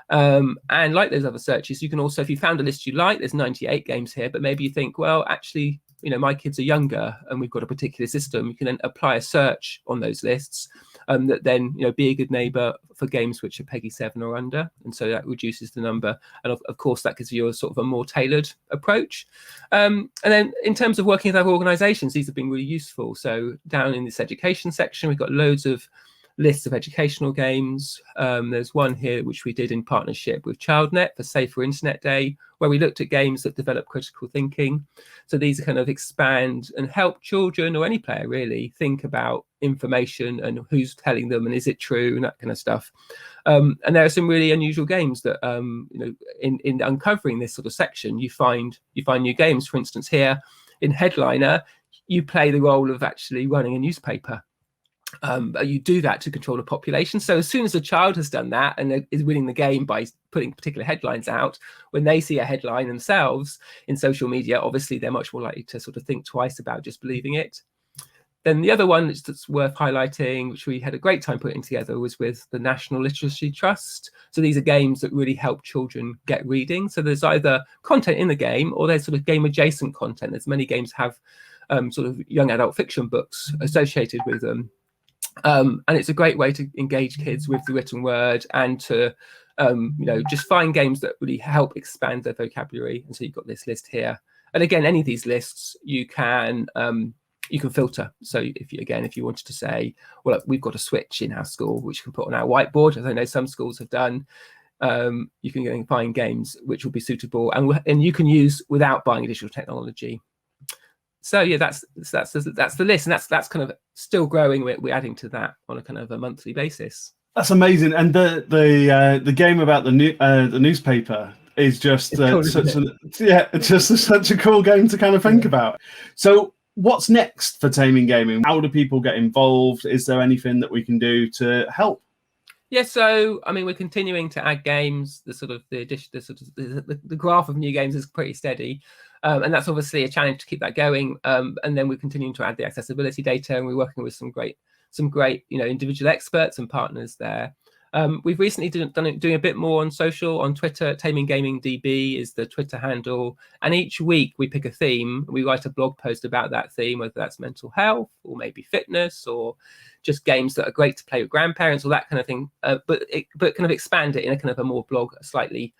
S19: And like those other searches, you can also, if you found a list you like, there's 98 games here, but maybe you think, well, actually, my kids are younger and we've got a particular system. You can then apply a search on those lists that then, be a good neighbor for games which are Peggy 7 or under. And so that reduces the number. And of course, that gives you a sort of a more tailored approach. And then in terms of working with other organizations, these have been really useful. So down in this education section, we've got loads of lists of educational games. There's one here which we did in partnership with ChildNet for Safer Internet Day, where we looked at games that develop critical thinking. So these kind of expand and help children or any player really think about information and who's telling them and is it true and that kind of stuff. And there are some really unusual games that in uncovering this sort of section, you find new games. For instance, here in Headliner, you play the role of actually running a newspaper. You do that to control the population. So as soon as a child has done that and is winning the game by putting particular headlines out, when they see a headline themselves in social media, obviously they're much more likely to sort of think twice about just believing it. Then the other one that's worth highlighting, which we had a great time putting together, was with the National Literacy Trust. So these are games that really help children get reading. So there's either content in the game or there's sort of game adjacent content. There's many games have sort of young adult fiction books associated with them. And it's a great way to engage kids with the written word and to, just find games that really help expand their vocabulary. And so you've got this list here. And again, any of these lists you can filter. So if you wanted to say, well, we've got a switch in our school, which you can put on our whiteboard, as I know some schools have done, you can go and find games which will be suitable and you can use without buying additional technology. So yeah, that's the list, and that's kind of still growing. We're adding to that on a kind of a monthly basis.
S10: That's amazing. And the game about the newspaper, is just
S19: Cool,
S10: such a cool game to kind of think about. So what's next for Taming Gaming? How do people get involved? Is there anything that we can do to help?
S19: Yeah, so I mean, we're continuing to add games. The graph of new games is pretty steady, and that's obviously a challenge to keep that going. And then we're continuing to add the accessibility data, and we're working with some great individual experts and partners there. We've recently doing a bit more on social, on Twitter. Taming Gaming DB is the Twitter handle, and each week we pick a theme. We write a blog post about that theme, whether that's mental health or maybe fitness or just games that are great to play with grandparents or that kind of thing. But kind of expand it in a kind of a more blog, a slightly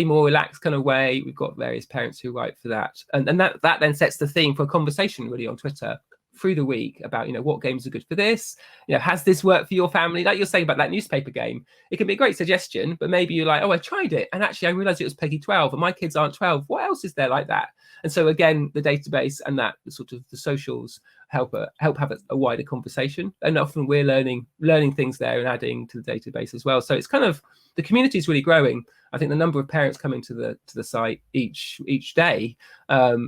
S19: more relaxed kind of way. We've got various parents who write for that, and that then sets the theme for a conversation really on Twitter through the week about what games are good for this, has this worked for your family? Like you're saying about that newspaper game, it can be a great suggestion, but maybe you're like, oh, I tried it and actually I realized it was Peggy 12 and my kids aren't 12. What else is there like that? And so again, the database and that sort of the socials help have a wider conversation, and often we're learning things there and adding to the database as well. So it's kind of, the community is really growing. I think the number of parents coming to the site each day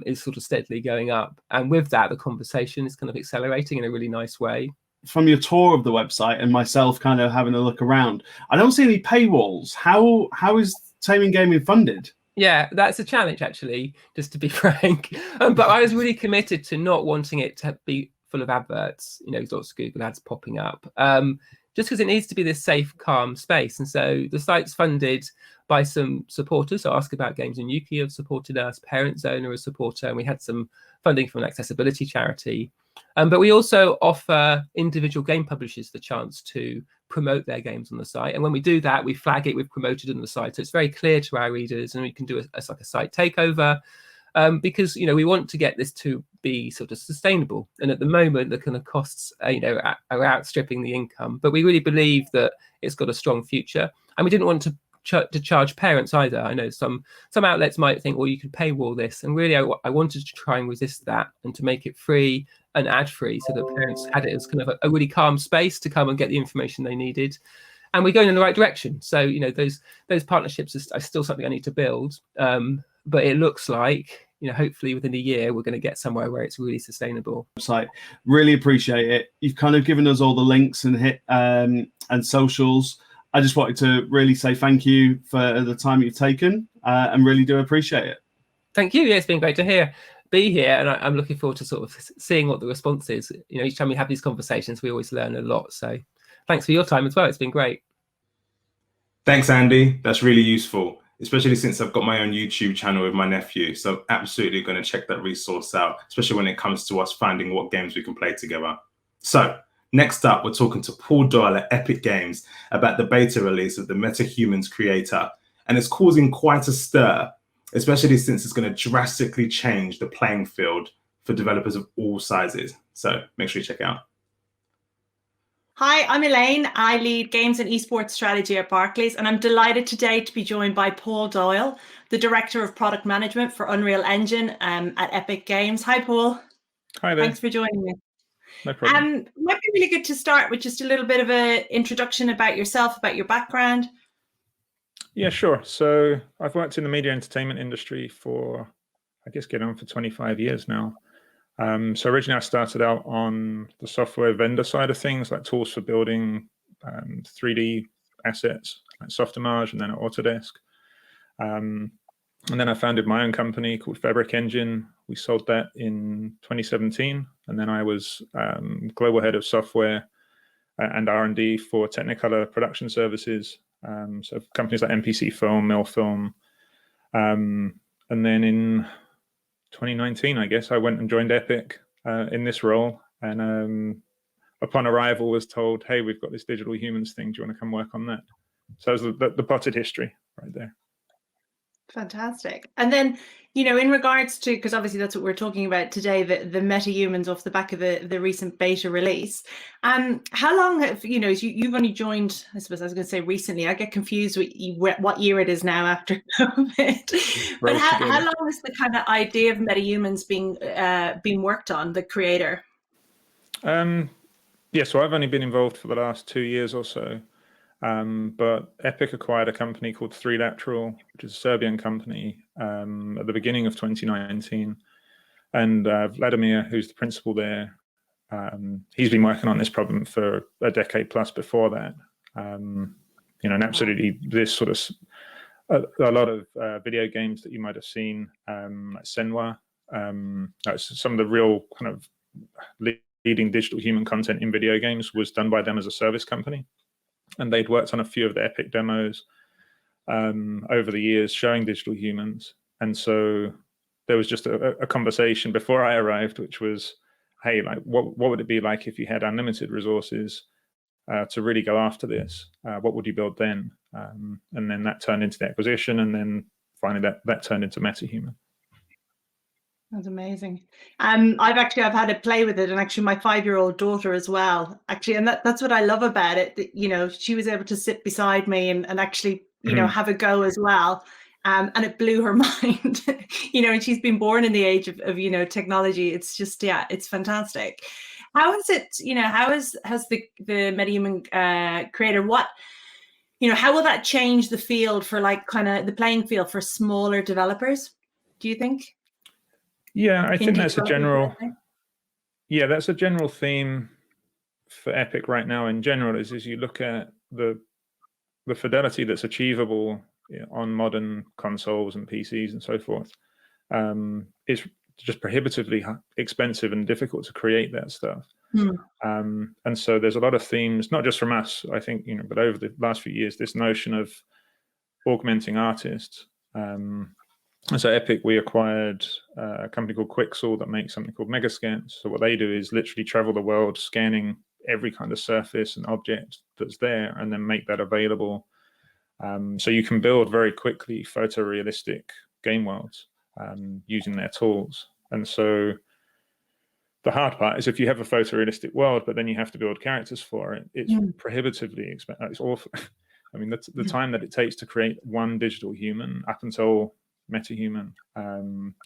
S19: is sort of steadily going up, and with that, the conversation is kind of accelerating in a really nice way.
S10: From your tour of the website and myself kind of having a look around, I don't see any paywalls. How is Taming Gaming funded?
S19: Yeah, that's a challenge actually, just to be frank. But I was really committed to not wanting it to be full of adverts, lots of Google ads popping up. Just because it needs to be this safe, calm space. And so the site's funded by some supporters. So Ask About Games and Yuki have supported us, Parent Zone are a supporter, and we had some funding from an accessibility charity. But we also offer individual game publishers the chance to promote their games on the site. And when we do that, we flag it, we've promoted on the site. So it's very clear to our readers, and we can do a site takeover. Because we want to get this to be sort of sustainable, and at the moment the kind of costs are outstripping the income, but we really believe that it's got a strong future, and we didn't want to charge parents either. I know some outlets might think, well, you could paywall this, and really I wanted to try and resist that and to make it free and ad free, so that parents had it as kind of a really calm space to come and get the information they needed. And we're going in the right direction. So those partnerships are still something I need to build. But it looks like, hopefully within a year, we're going to get somewhere where it's really sustainable.
S10: Website, really appreciate it. You've kind of given us all the links and socials. I just wanted to really say thank you for the time you've taken, and really do appreciate it.
S19: Thank you. Yeah, it's been great to be here, and I'm looking forward to sort of seeing what the response is. Each time we have these conversations, we always learn a lot. So thanks for your time as well. It's been great.
S15: Thanks, Andy. That's really useful, especially since I've got my own YouTube channel with my nephew. So I'm absolutely going to check that resource out, especially when it comes to us finding what games we can play together. So next up, we're talking to Paul Doyle at Epic Games about the beta release of the MetaHumans creator. And it's causing quite a stir, especially since it's going to drastically change the playing field for developers of all sizes. So make sure you check it out.
S1: Hi, I'm Elaine. I lead games and esports strategy at Barclays, and I'm delighted today to be joined by Paul Doyle, the Director of Product Management for Unreal Engine at Epic Games. Hi, Paul.
S20: Hi there.
S1: Thanks for joining me.
S20: No problem.
S1: It might be really good to start with just a little bit of an introduction about yourself, about your background.
S20: Yeah, sure. So I've worked in the media entertainment industry for, I guess, getting on for 25 years now. So originally I started out on the software vendor side of things, like tools for building 3D assets, like Softimage, and then at Autodesk. And then I founded my own company called Fabric Engine. We sold that in 2017. And then I was global head of software and R&D for Technicolor production services. So companies like MPC Film, Mill Film. And then in 2019, I guess, I went and joined Epic in this role, and upon arrival was told, hey, we've got this digital humans thing, do you want to come work on that? So it was the potted history right there.
S1: Fantastic. And then, in regards to, because obviously that's what we're talking about today, the MetaHumans off the back of the recent beta release. How long have, you've only joined, I suppose I was going to say recently, I get confused with what year it is now after COVID. But how long has the kind of idea of MetaHumans being worked on, the creator?
S20: Yeah, so I've only been involved for the last 2 years or so. But Epic acquired a company called Three Lateral, which is a Serbian company, at the beginning of 2019. And Vladimir, who's the principal there, he's been working on this problem for a decade plus before that. And absolutely this sort of a lot of video games that you might have seen, like Senwa, some of the real kind of leading digital human content in video games was done by them as a service company. And they'd worked on a few of the Epic demos over the years showing digital humans. And so there was just a conversation before I arrived, which was, hey, like what would it be like if you had unlimited resources to really go after this? What would you build then? And then that turned into the acquisition, and then finally that turned into MetaHuman.
S1: That's amazing. I've had a play with it, and actually my 5-year-old daughter as well. Actually, and that's what I love about it. That, she was able to sit beside me and actually, have a go as well. And it blew her mind. And she's been born in the age of technology. It's just, it's fantastic. How is it? How has the MetaHuman creator? How will that change the field for kind of the playing field for smaller developers? Do you think?
S20: Yeah, I think that's a general. Yeah, that's a general theme for Epic right now. In general, is you look at the fidelity that's achievable on modern consoles and PCs and so forth. It's just prohibitively expensive and difficult to create that stuff. And so there's a lot of themes, not just from us, I think, but over the last few years, this notion of augmenting artists. And so Epic, we acquired a company called Quixel that makes something called Megascans. So what they do is literally travel the world scanning every kind of surface and object that's there and then make that available. So you can build very quickly photorealistic game worlds using their tools. And so the hard part is if you have a photorealistic world, but then you have to build characters for it, it's prohibitively expensive. It's awful. I mean, the time that it takes to create one digital human up until MetaHuman,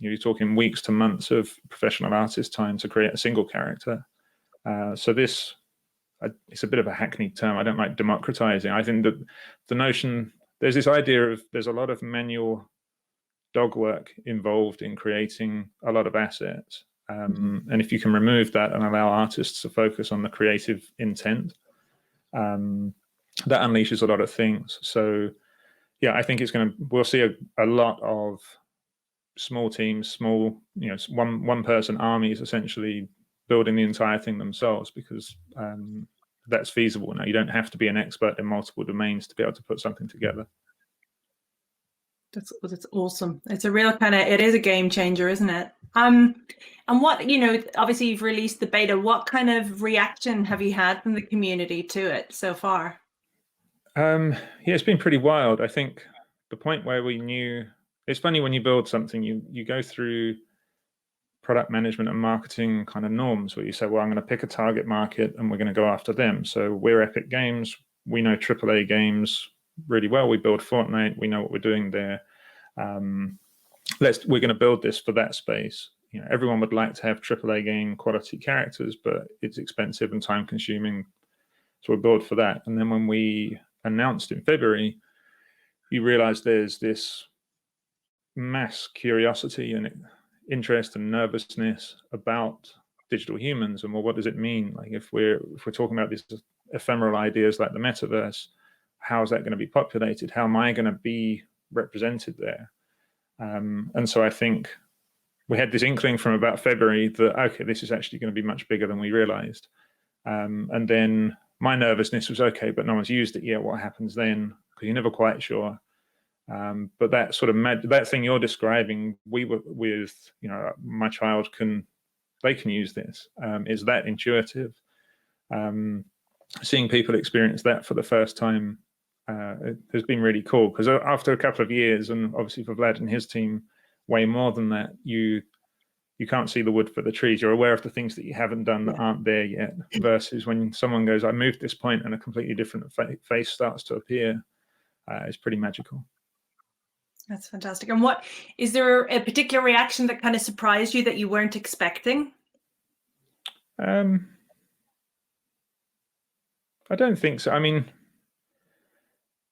S20: you're talking weeks to months of professional artist time to create a single character. So this, it's a bit of a hackneyed term. I don't like democratizing. I think that the notion, there's this idea of there's a lot of manual dog work involved in creating a lot of assets. And if you can remove that and allow artists to focus on the creative intent, that unleashes a lot of things. So yeah, I think we'll see a lot of small teams, small, one person armies essentially building the entire thing themselves, because that's feasible now. You don't have to be an expert in multiple domains to be able to put something together.
S1: That's awesome. It's a real it is a game changer, isn't it? And what, obviously you've released the beta. What kind of reaction have you had from the community to it so far?
S20: Yeah, it's been pretty wild. I think the point where we knew, it's funny when you build something, you go through product management and marketing kind of norms where you say, well, I'm going to pick a target market and we're going to go after them. So we're Epic Games. We know AAA games really well. We build Fortnite. We know what we're doing there. We're going to build this for that space. Everyone would like to have AAA game quality characters, but it's expensive and time consuming. So we'll build for that. And then when we announced in February, you realize there's this mass curiosity and interest and nervousness about digital humans. And well, what does it mean? Like if we're talking about these ephemeral ideas like the metaverse, how is that going to be populated? How am I going to be represented there? And so I think we had this inkling from about February that, okay, this is actually going to be much bigger than we realized. And then my nervousness was, okay, but no one's used it yet. What happens then? Because you're never quite sure. But that sort of that thing you're describing, we were with, my child can use this. It's that intuitive. Seeing people experience that for the first time it has been really cool, because after a couple of years, and obviously for Vlad and his team, way more than that, you can't see the wood for the trees. You're aware of the things that you haven't done that aren't there yet, versus when someone goes, I moved this point and a completely different face starts to appear. It's pretty magical.
S1: That's fantastic. And what is there a particular reaction that kind of surprised you that you weren't expecting?
S20: I don't think so. I mean,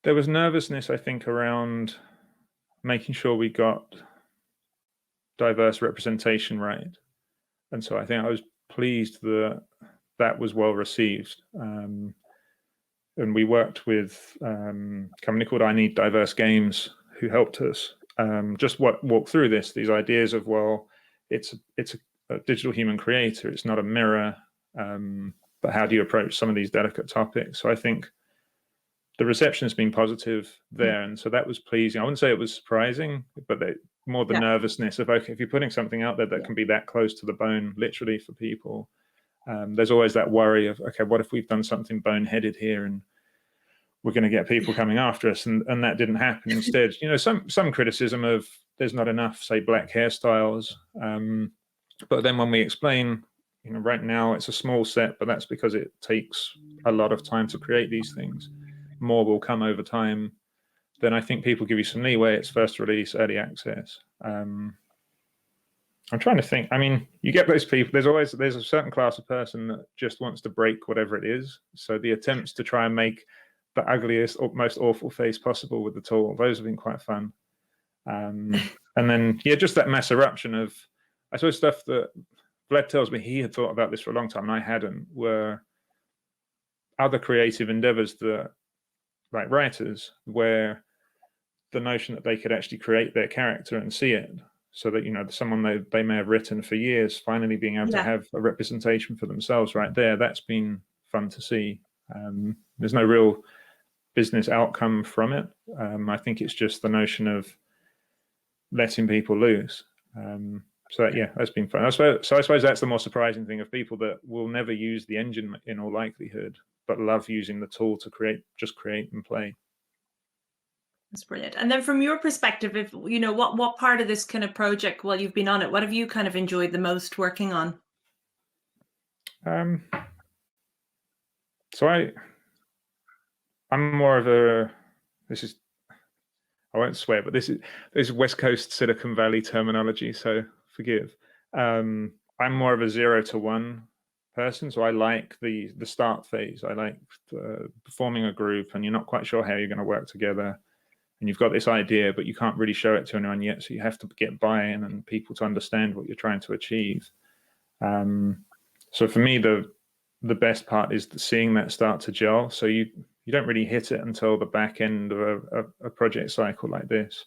S20: There was nervousness, I think, around making sure we got diverse representation right. And so I think I was pleased that that was well received. And we worked with a company called I Need Diverse Games, who helped us just walk through these ideas of, well, it's a digital human creator, it's not a mirror, but how do you approach some of these delicate topics? So I think the reception has been positive there, and so that was pleasing. I wouldn't say it was surprising, but more the nervousness of, okay, if you're putting something out there that can be that close to the bone, literally, for people, there's always that worry of, okay, what if we've done something boneheaded here and we're going to get people coming after us, and that didn't happen. Instead, some criticism of there's not enough, say, black hairstyles, but then when we explain, right now it's a small set, but that's because it takes a lot of time to create these things. More will come over time. Then I think people give you some leeway. It's first release, early access. I'm trying to think. I mean, you get those people. There's a certain class of person that just wants to break whatever it is. So the attempts to try and make the ugliest or most awful face possible with the tool, those have been quite fun. And then just that mass eruption of, I suppose, stuff that Vlad tells me he had thought about this for a long time and I hadn't, were other creative endeavors that, like writers, where the notion that they could actually create their character and see it, so that someone they may have written for years finally being able to have a representation for themselves right there, that's been fun to see. There's no real business outcome from it. I think it's just the notion of letting people loose. That's been fun. So I suppose that's the more surprising thing, of people that will never use the engine in all likelihood, but love using the tool to create and play.
S1: That's brilliant. And then from your perspective, if what part of this kind of project, while you've been on it, what have you kind of enjoyed the most working on?
S20: So I'm more of a, I won't swear, but this is West Coast Silicon Valley terminology, so forgive. I'm more of a 0 to 1 person, so I like the start phase. I like forming a group, and you're not quite sure how you're going to work together, and you've got this idea, but you can't really show it to anyone yet, so you have to get buy-in and people to understand what you're trying to achieve. So for me, the best part is seeing that start to gel. So you don't really hit it until the back end of a project cycle like this.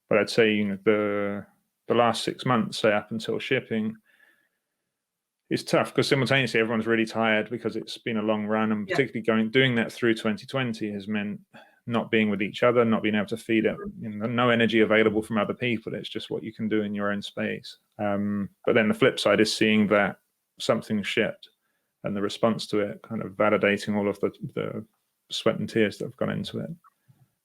S20: But I'd say the last 6 months, say up until shipping, it's tough because simultaneously everyone's really tired because it's been a long run, and particularly doing that through 2020 has meant not being with each other, not being able to feed it, no energy available from other people. It's just what you can do in your own space. But then the flip side is seeing that something shipped and the response to it, kind of validating all of the sweat and tears that have gone into it.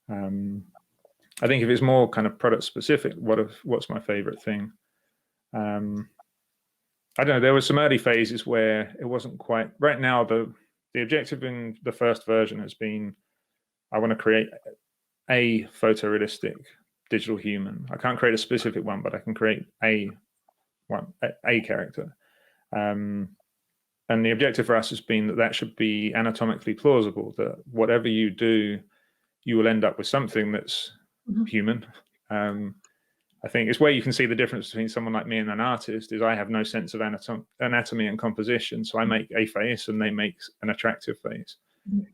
S20: I think if it's more kind of product specific, what's my favorite thing? I don't know. There were some early phases where it wasn't quite right. Now the objective in the first version has been, I want to create a photorealistic digital human. I can't create a specific one, but I can create a character. And the objective for us has been that should be anatomically plausible, that whatever you do, you will end up with something that's human. I think it's where you can see the difference between someone like me and an artist is I have no sense of anatomy and composition. So I make a face and they make an attractive face.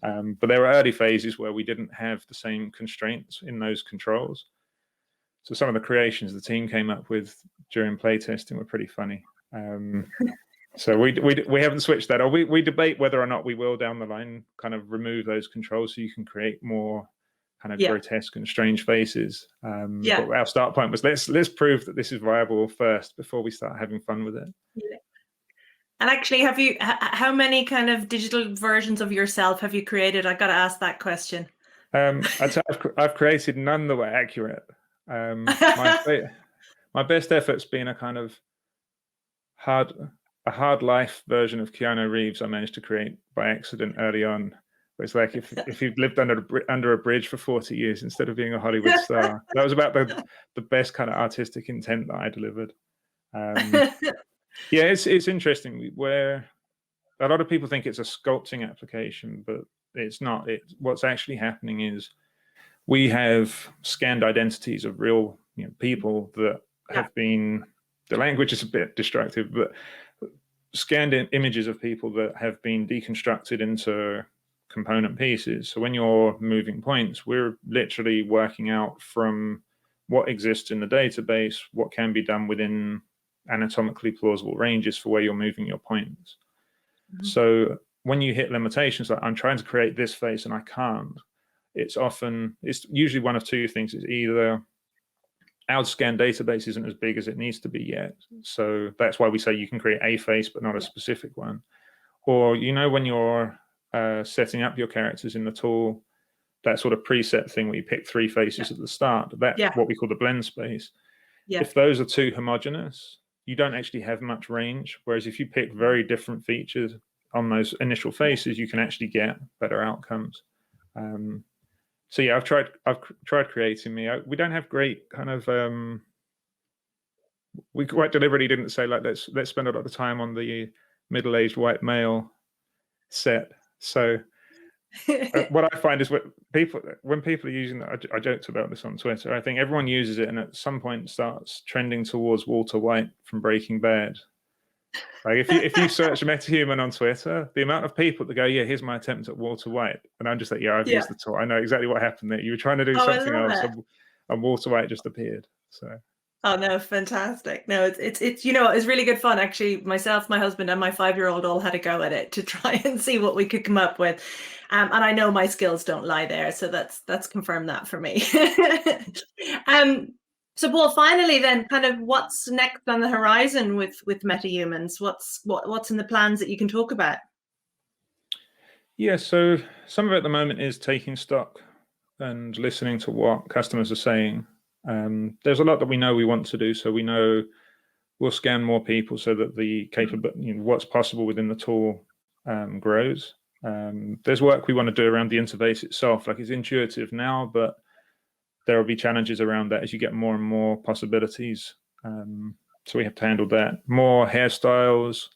S20: But there were early phases where we didn't have the same constraints in those controls. So some of the creations the team came up with during playtesting were pretty funny. So we haven't switched that, or we debate whether or not we will down the line kind of remove those controls so you can create more kind of grotesque and strange faces. But our start point was let's prove that this is viable first before we start having fun with it.
S1: And actually, how many kind of digital versions of yourself have you created? I got to ask that question.
S20: I'd say I've created none that were accurate. My best effort's been a kind of hard life version of Keanu Reeves I managed to create by accident early on. It's like if you've lived under a bridge for 40 years instead of being a Hollywood star. That was about the best kind of artistic intent that I delivered. It's interesting where a lot of people think it's a sculpting application, but it's not. What's actually happening is we have scanned identities of real people that have been, the language is a bit destructive, but scanned images of people that have been deconstructed into component pieces. So when you're moving points, we're literally working out from what exists in the database, what can be done within anatomically plausible ranges for where you're moving your points. So when you hit limitations, like I'm trying to create this face and I can't, it's usually one of two things. It's either our scan database isn't as big as it needs to be yet. So that's why we say you can create a face, but not a specific one. Or, when you're setting up your characters in the tool, that sort of preset thing where you pick 3 faces at the start, that's what we call the blend space. If those are too homogeneous, you don't actually have much range. Whereas if you pick very different features on those initial faces, you can actually get better outcomes. So yeah, I've tried creating me. We don't have great kind of. We quite deliberately didn't say like let's spend a lot of time on the middle-aged white male set. So what I find is when people are using that, I joked about this on Twitter. I think everyone uses it and at some point starts trending towards Walter White from Breaking Bad. Like if you search MetaHuman on Twitter, the amount of people that go, yeah, here's my attempt at Walter White, and I'm just like, yeah, I've used the tool. I know exactly what happened there. You were trying to do something else, and Walter White just appeared. So.
S1: Oh no, fantastic! No, it's it's really good fun. Actually, myself, my husband, and my 5-year-old all had a go at it to try and see what we could come up with, and I know my skills don't lie there, so that's confirmed that for me. So, Paul, finally, then, kind of what's next on the horizon with MetaHumans? What's in the plans that you can talk about?
S20: Yeah, so some of it at the moment is taking stock and listening to what customers are saying. There's a lot that we know we want to do, so we know we'll scan more people so that the capability, what's possible within the tool grows. There's work we want to do around the interface itself. Like, it's intuitive now, but there will be challenges around that as you get more and more possibilities. So we have to handle that. More hairstyles,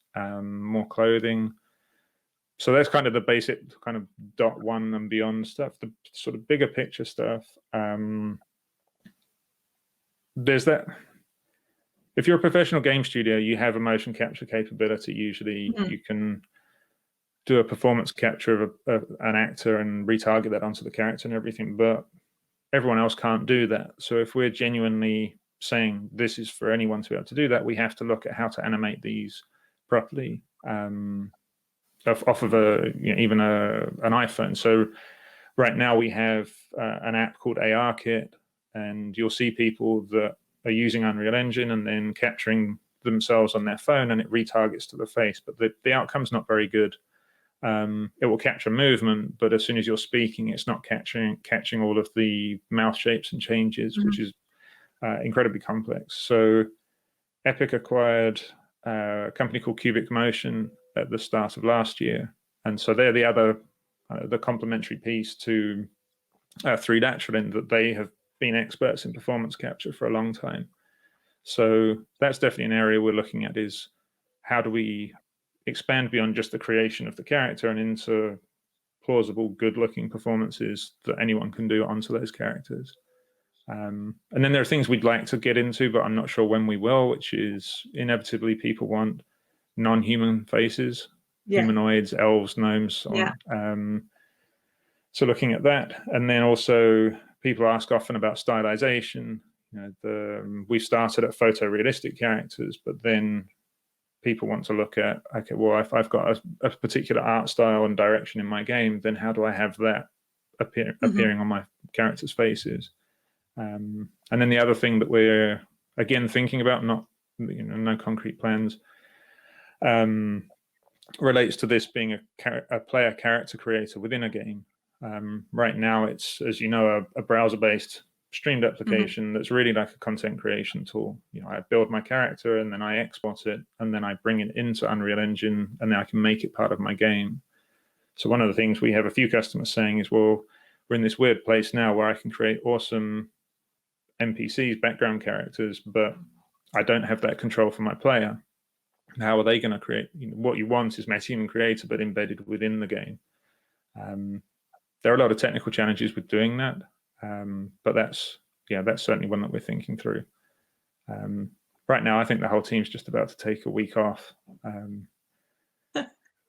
S20: more clothing. So that's kind of the basic kind of .1 and beyond stuff. The sort of bigger picture stuff. There's that. If you're a professional game studio, you have a motion capture capability. Usually you can do a performance capture of an actor and retarget that onto the character and everything, but everyone else can't do that. So if we're genuinely saying this is for anyone to be able to do that, we have to look at how to animate these properly off of even an iPhone. So right now we have an app called ARKit, and you'll see people that are using Unreal Engine and then capturing themselves on their phone, and it retargets to the face, but the outcome's not very good. It will capture movement, but as soon as you're speaking, it's not catching all of the mouth shapes and changes, which is incredibly complex. So Epic acquired a company called Cubic Motion at the start of last year, and so they're the other the complementary piece to 3Natural, in that they have been experts in performance capture for a long time. So that's definitely an area we're looking at, is how do we expand beyond just the creation of the character and into plausible, good-looking performances that anyone can do onto those characters. And then there are things we'd like to get into, but I'm not sure when we will, which is inevitably people want non-human faces, humanoids, elves, gnomes. So looking at that, and then also people ask often about stylization. We started at photorealistic characters, but then people want to look at, okay, well, if I've got a particular art style and direction in my game, then how do I have that appearing on my characters' faces? And then the other thing that we're, again, thinking about, not, no concrete plans, relates to this being a player character creator within a game. Right now, it's, as you know, a browser-based streamed application that's really like a content creation tool. I build my character and then I export it and then I bring it into Unreal Engine and then I can make it part of my game. So one of the things we have a few customers saying is, well, we're in this weird place now where I can create awesome NPCs, background characters, but I don't have that control for my player. How are they going to create? What you want is MetaHuman Creator, but embedded within the game. There are a lot of technical challenges with doing that. But that's certainly one that we're thinking through. Right now, I think the whole team's just about to take a week off.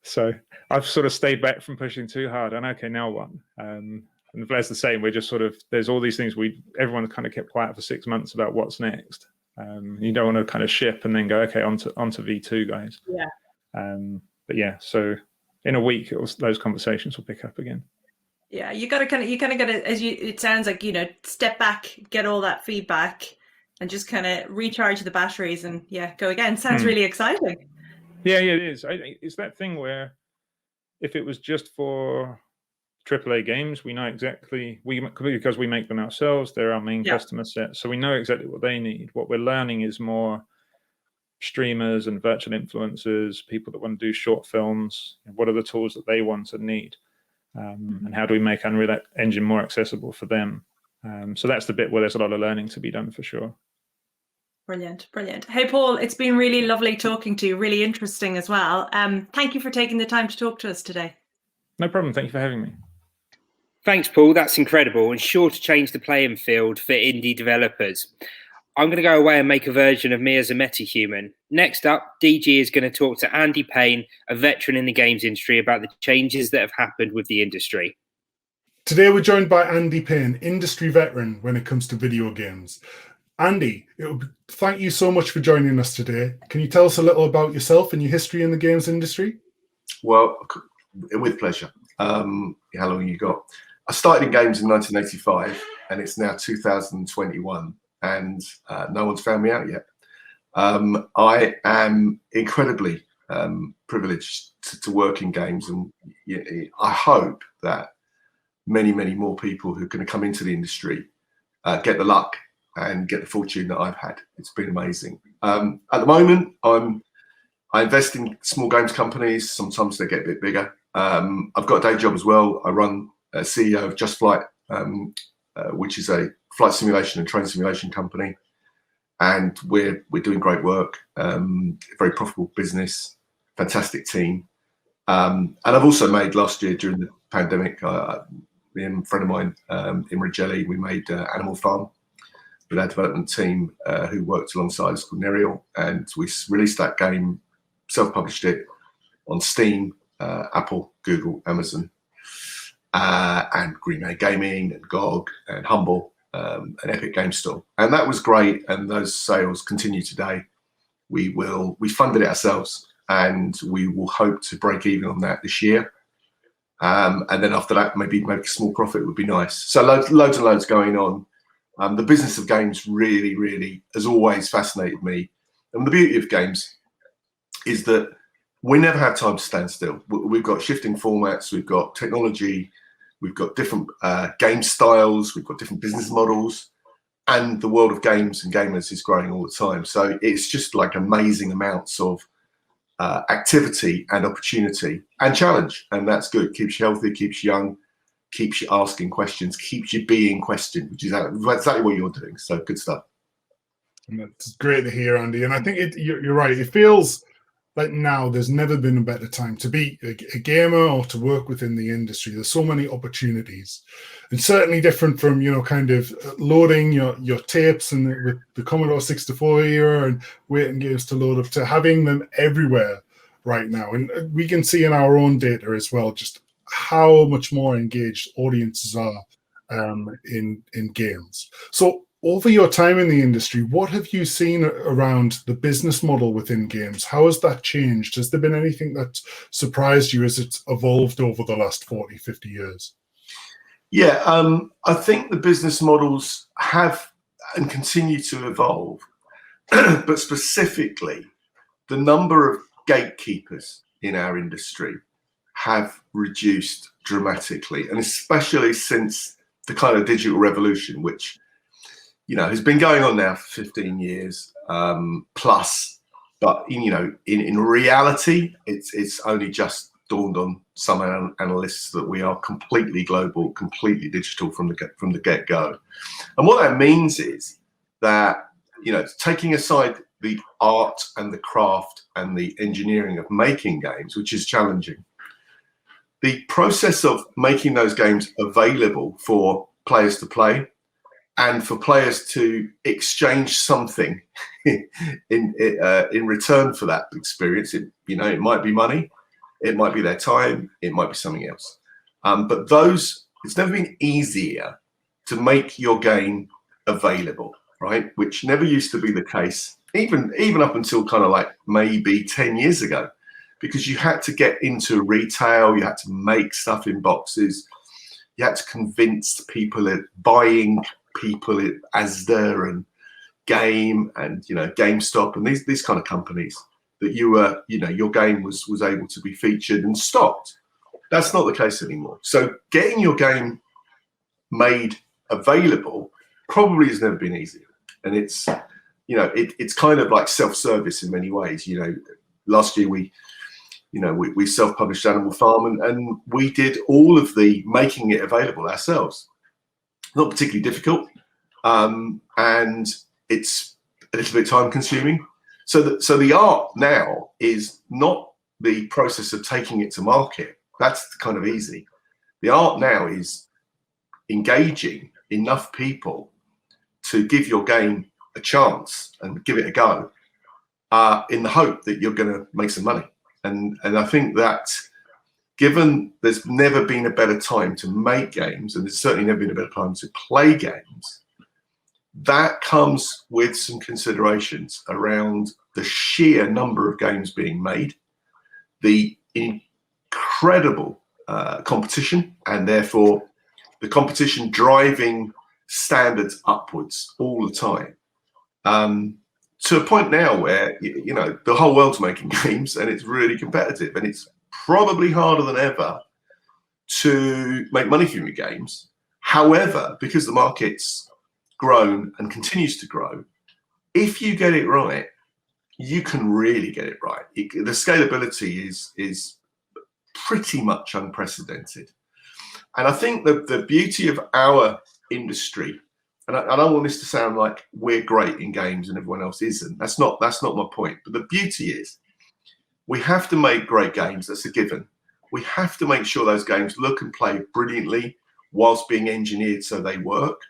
S20: So I've sort of stayed back from pushing too hard. And okay, now what? And Vlad's the same. We're just sort of, there's all these things everyone kind of kept quiet for 6 months about what's next. You don't want to kind of ship and then go, okay, onto V2, guys.
S3: Yeah.
S20: But yeah, so in a week, those conversations will pick up again.
S1: Yeah, you kind of got to, it sounds like, step back, get all that feedback, and just kind of recharge the batteries and go again. Sounds really exciting.
S20: Yeah, it is. It's that thing where if it was just for AAA games, we know exactly, because we make them ourselves, they're our main customer set, so we know exactly what they need. What we're learning is more streamers and virtual influencers, people that want to do short films. What are the tools that they want and need? And how do we make Unreal Engine more accessible for them? So that's the bit where there's a lot of learning to be done for sure.
S1: Brilliant. Hey, Paul, it's been really lovely talking to you, really interesting as well. Thank you for taking the time to talk to us today.
S20: No problem. Thank you for having me.
S21: Thanks, Paul. That's incredible and sure to change the playing field for indie developers. I'm going to go away and make a version of me as a metahuman. Next up, DG is going to talk to Andy Payne, a veteran in the games industry, about the changes that have happened with the industry.
S2: Today we're joined by Andy Payne, industry veteran when it comes to video games. Andy, thank you so much for joining us today. Can you tell us a little about yourself and your history in the games industry?
S22: Well, with pleasure. How long you got? I started in games in 1985 and it's now 2021 and no one's found me out yet. I am incredibly privileged to work in games, and I hope that many more people who are going to come into the industry get the luck and get the fortune that I've had. It's been amazing. At the moment, I invest in small games companies. Sometimes they get a bit bigger. I've got a day job as well. I run CEO of Just Flight, which is a flight simulation and train simulation company, and we're doing great work. Very profitable business, fantastic team, and I've also made last year during the pandemic. Me and a friend of mine, Imre Jelly, we made Animal Farm with our development team who worked alongside us called Nerial, and we released that game, self-published it on Steam, Apple, Google, Amazon, and Green Bay Gaming and GOG and Humble, and Epic Game Store, and that was great. And those sales continue today. We funded it ourselves, and we will hope to break even on that this year. And then after that, maybe make a small profit would be nice. So loads and loads going on. The business of games really has always fascinated me. And the beauty of games is that we never have time to stand still. We've got shifting formats, we've got technology, we've got different game styles, we've got different business models, and the world of games and gamers is growing all the time. So it's just like amazing amounts of activity and opportunity and challenge, and that's good. Keeps you healthy, keeps you young, keeps you asking questions, keeps you being questioned, which is exactly what you're doing. So good stuff.
S2: It's great to hear, Andy. And I think you're right. It feels like now there's never been a better time to be a gamer or to work within the industry. There's so many opportunities, and certainly different from, kind of loading your tapes and with the Commodore 64 era and waiting games to load up to having them everywhere right now. And we can see in our own data as well just how much more engaged audiences are in games. So over your time in the industry, what have you seen around the business model within games? How has that changed? Has there been anything that surprised you as it's evolved over the last 40, 50 years?
S22: Yeah, I think the business models have and continue to evolve, but specifically the number of gatekeepers in our industry have reduced dramatically, and especially since the kind of digital revolution, which has been going on now for 15 years plus, but in reality, it's only just dawned on some analysts that we are completely global, completely digital from the get-go. And what that means is that taking aside the art and the craft and the engineering of making games, which is challenging, the process of making those games available for players to play, and for players to exchange something in return for that experience. It might be money, it might be their time, it might be something else. But it's never been easier to make your game available, right? Which never used to be the case, even up until kind of like maybe 10 years ago, because you had to get into retail, you had to make stuff in boxes, you had to convince people at buying people at Asda and Game and GameStop and these kind of companies that your game was able to be featured and stocked. That's not the case anymore. So getting your game made available probably has never been easier, and it's kind of like self-service in many ways. Last year we self-published Animal Farm and we did all of the making it available ourselves. Not particularly difficult, and it's a little bit time consuming. So the art now is not the process of taking it to market. That's kind of easy. The art now is engaging enough people to give your game a chance and give it a go, in the hope that you're going to make some money. And I think that, given there's never been a better time to make games, and there's certainly never been a better time to play games, that comes with some considerations around the sheer number of games being made, the incredible competition, and therefore the competition driving standards upwards all the time, to a point now where the whole world's making games and it's really competitive, and it's probably harder than ever to make money from your games. However, because the market's grown and continues to grow, if you get it right, you can really get it right. The scalability is pretty much unprecedented. And I think that the beauty of our industry, and I don't want this to sound like we're great in games and everyone else isn't. That's not my point. But the beauty is, we have to make great games. That's a given. We have to make sure those games look and play brilliantly whilst being engineered so they work.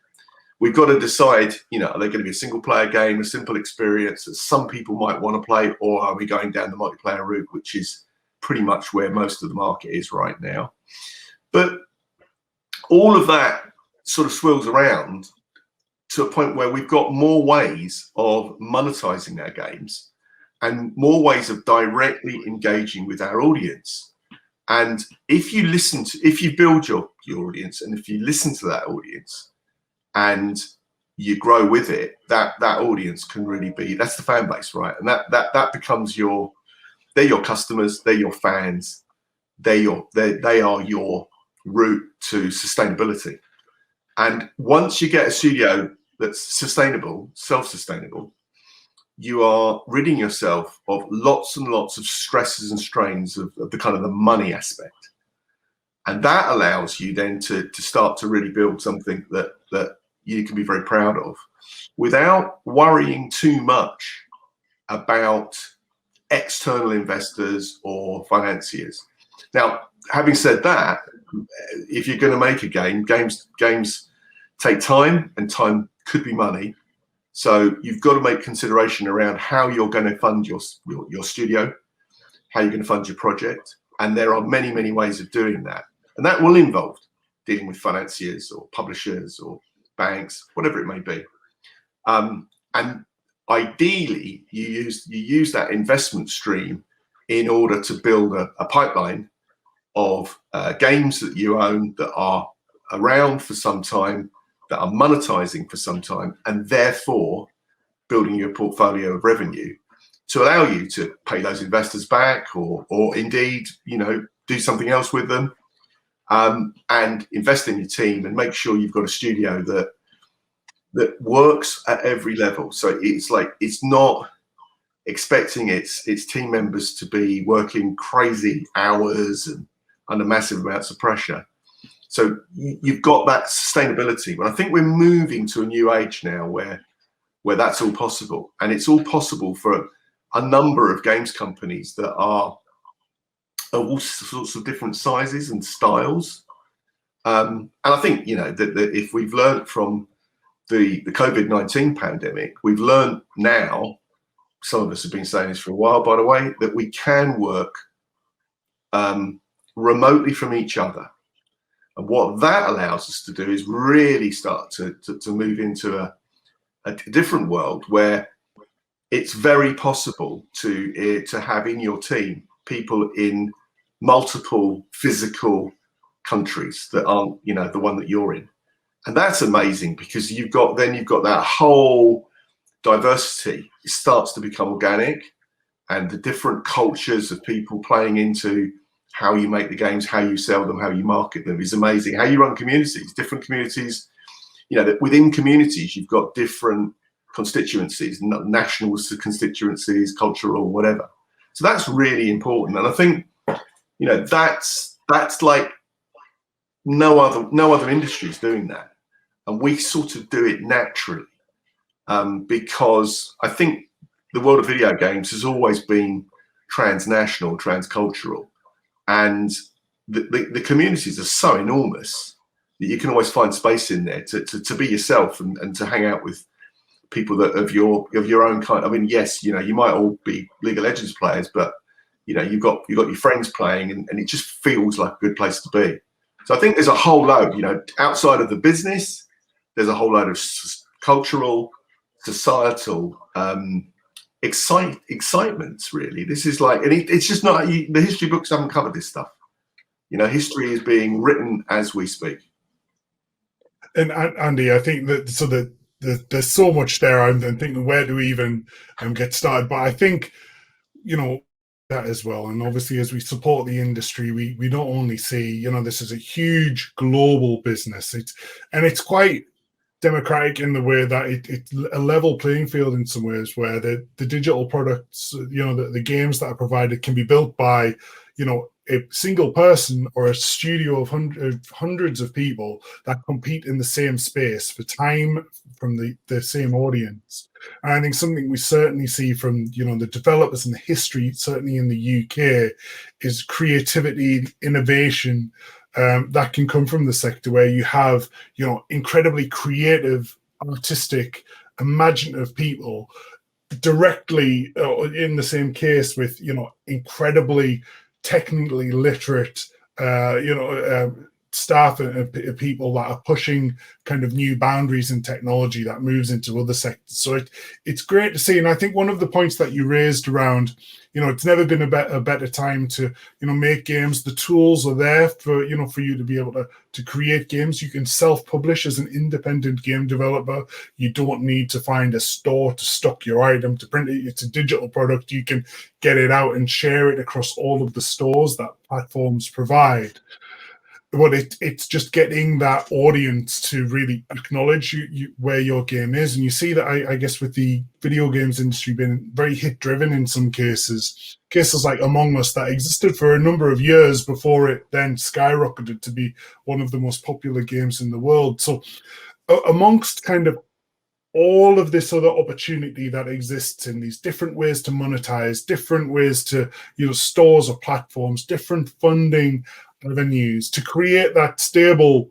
S22: We've got to decide, are they going to be a single player game, a simple experience that some people might want to play, or are we going down the multiplayer route, which is pretty much where most of the market is right now. But all of that sort of swirls around to a point where we've got more ways of monetizing our games and more ways of directly engaging with our audience. And if you build your audience, and if you listen to that audience and you grow with it, that audience can really be, that's the fan base, right? And that becomes they're your customers, they're your fans, they are your route to sustainability. And once you get a studio that's sustainable, self-sustainable, you are ridding yourself of lots and lots of stresses and strains of the kind of the money aspect. And that allows you then to start to really build something that you can be very proud of without worrying too much about external investors or financiers. Now, having said that, if you're going to make a game, games take time, and time could be money. So you've got to make consideration around how you're going to fund your studio, how you're going to fund your project. And there are many, many ways of doing that. And that will involve dealing with financiers or publishers or banks, whatever it may be. And ideally, you use that investment stream in order to build a pipeline of games that you own that are around for some time, that are monetizing for some time, and therefore building your portfolio of revenue to allow you to pay those investors back, or indeed, do something else with them, and invest in your team and make sure you've got a studio that works at every level. So it's not expecting its team members to be working crazy hours and under massive amounts of pressure. So you've got that sustainability. But I think we're moving to a new age now where that's all possible. And it's all possible for a number of games companies that are all sorts of different sizes and styles. And I think, you know, that if we've learned from the COVID-19 pandemic, we've learned now, some of us have been saying this for a while, by the way, that we can work remotely from each other. And what that allows us to do is really start to move into a different world where it's very possible to have in your team people in multiple physical countries that aren't, you know, the one that you're in. And that's amazing, because you've got that whole diversity. It starts to become organic, and the different cultures of people playing into how you make the games, how you sell them, how you market them is amazing. How you run communities, different communities, you know, that within communities, you've got different constituencies, national constituencies, cultural, whatever. So that's really important. And I think, you know, that's like no other industry is doing that. And we sort of do it naturally, because I think the world of video games has always been transnational, transcultural. And the communities are so enormous that you can always find space in there to be yourself and to hang out with people that of your own kind. I mean, yes, you know, you might all be League of Legends players, but you know, you've got your friends playing, and it just feels like a good place to be. So I think there's a whole load, you know, outside of the business, there's a whole load of cultural, societal excitements, really. This is like, and it's just not, the history books haven't covered this stuff. You know, history is being written as we speak.
S2: And Andy, I think that there's so much there. I'm thinking, where do we even get started? But I think, you know, that as well. And obviously, as we support the industry, we not only see, you know, this is a huge global business. It's quite democratic in the way that it's a level playing field in some ways, where the digital products, you know, the games that are provided can be built by, you know, a single person or a studio of hundreds of people that compete in the same space for time from the same audience. And I think something we certainly see from, you know, the developers and the history, certainly in the UK, is creativity, innovation, that can come from the sector, where you have, you know, incredibly creative, artistic, imaginative people directly in the same case with, you know, incredibly technically literate, staff and people that are pushing kind of new boundaries in technology that moves into other sectors. So it's great to see. And I think one of the points that you raised around, you know, it's never been a better time to, you know, make games. The tools are there for, you know, for you to be able to create games. You can self-publish as an independent game developer. You don't need to find a store to stock your item, to print it. It's a digital product. You can get it out and share it across all of the stores that platforms provide. But it's just getting that audience to really acknowledge you where your game is. And you see that, I guess, with the video games industry being very hit-driven in some cases like Among Us that existed for a number of years before it then skyrocketed to be one of the most popular games in the world. So amongst kind of all of this other opportunity that exists in these different ways to monetize, different ways to, you know, stores or platforms, different funding avenues to create that stable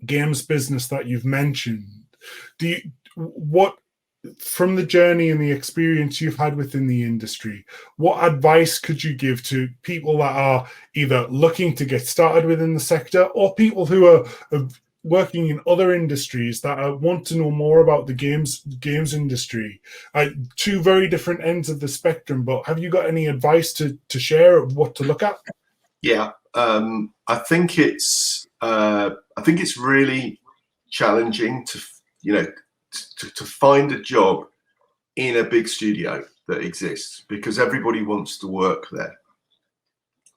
S2: games business that you've mentioned, from the journey and the experience you've had within the industry, what advice could you give to people that are either looking to get started within the sector, or people who are working in other industries that want to know more about the games industry? Two very different ends of the spectrum, but have you got any advice to share of what to look at?
S22: Yeah, I think it's really challenging to, you know, to find a job in a big studio that exists, because everybody wants to work there.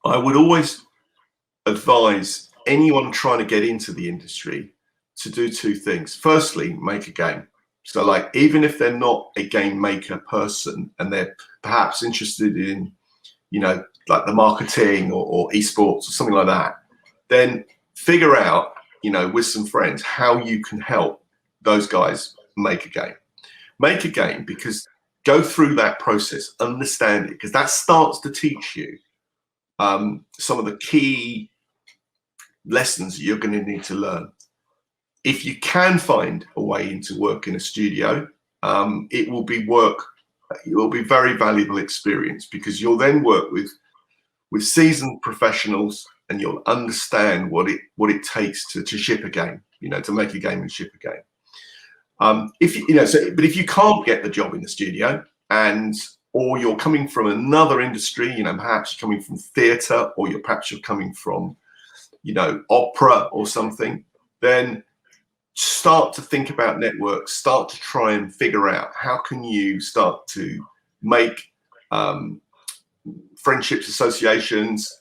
S22: I would always advise anyone trying to get into the industry to do two things. Firstly, make a game. So, like, even if they're not a game maker person and they're perhaps interested in, you know, like the marketing or esports or something like that, then figure out, you know, with some friends, how you can help those guys make a game. Make a game, because go through that process, understand it, because that starts to teach you some of the key lessons you're going to need to learn. If you can find a way into work in a studio, it will be very valuable experience, because you'll then work with seasoned professionals, and you'll understand what it takes to ship a game, to make a game and ship a game. But if you can't get the job in the studio, or you're coming from another industry, perhaps you're coming from theatre, or perhaps you're coming from, opera or something, then start to think about networks, start to try and figure out how can you start to make friendships, associations.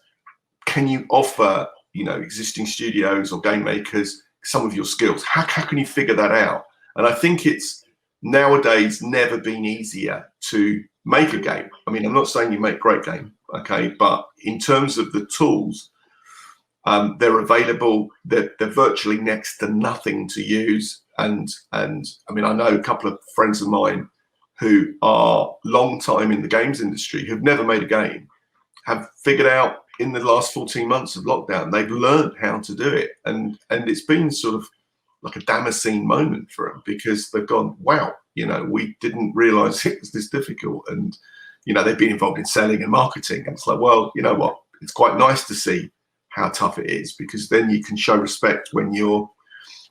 S22: Can you offer, existing studios or game makers some of your skills? How can you figure that out? And I think it's nowadays never been easier to make a game. I mean, I'm not saying you make great game, okay, but in terms of the tools, they're available. They're virtually next to nothing to use. And I mean, I know a couple of friends of mine who are long time in the games industry, who've never made a game, have figured out in the last 14 months of lockdown, they've learned how to do it. And it's been sort of like a Damascene moment for them, because they've gone, wow, we didn't realize it was this difficult. And, they've been involved in selling and marketing. And it's like, well, you know what? It's quite nice to see how tough it is, because then you can show respect when you're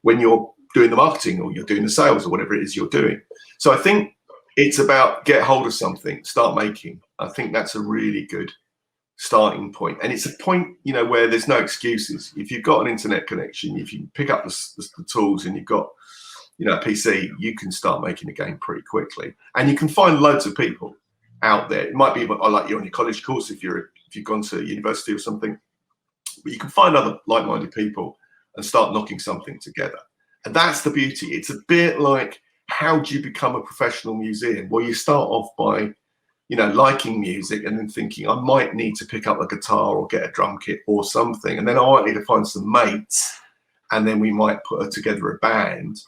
S22: doing the marketing, or you're doing the sales, or whatever it is you're doing. So I think it's about get hold of something, start making. I think that's a really good starting point. And it's a point, where there's no excuses. If you've got an internet connection, if you pick up the tools, and you've got, a PC, you can start making a game pretty quickly. And you can find loads of people out there. It might be like you're on your college course if you've gone to university or something, but you can find other like-minded people and start knocking something together. And that's the beauty. It's a bit like, how do you become a professional musician? Well, you start off by, liking music, and then thinking, I might need to pick up a guitar or get a drum kit or something. And then I might need to find some mates, and then we might put together a band.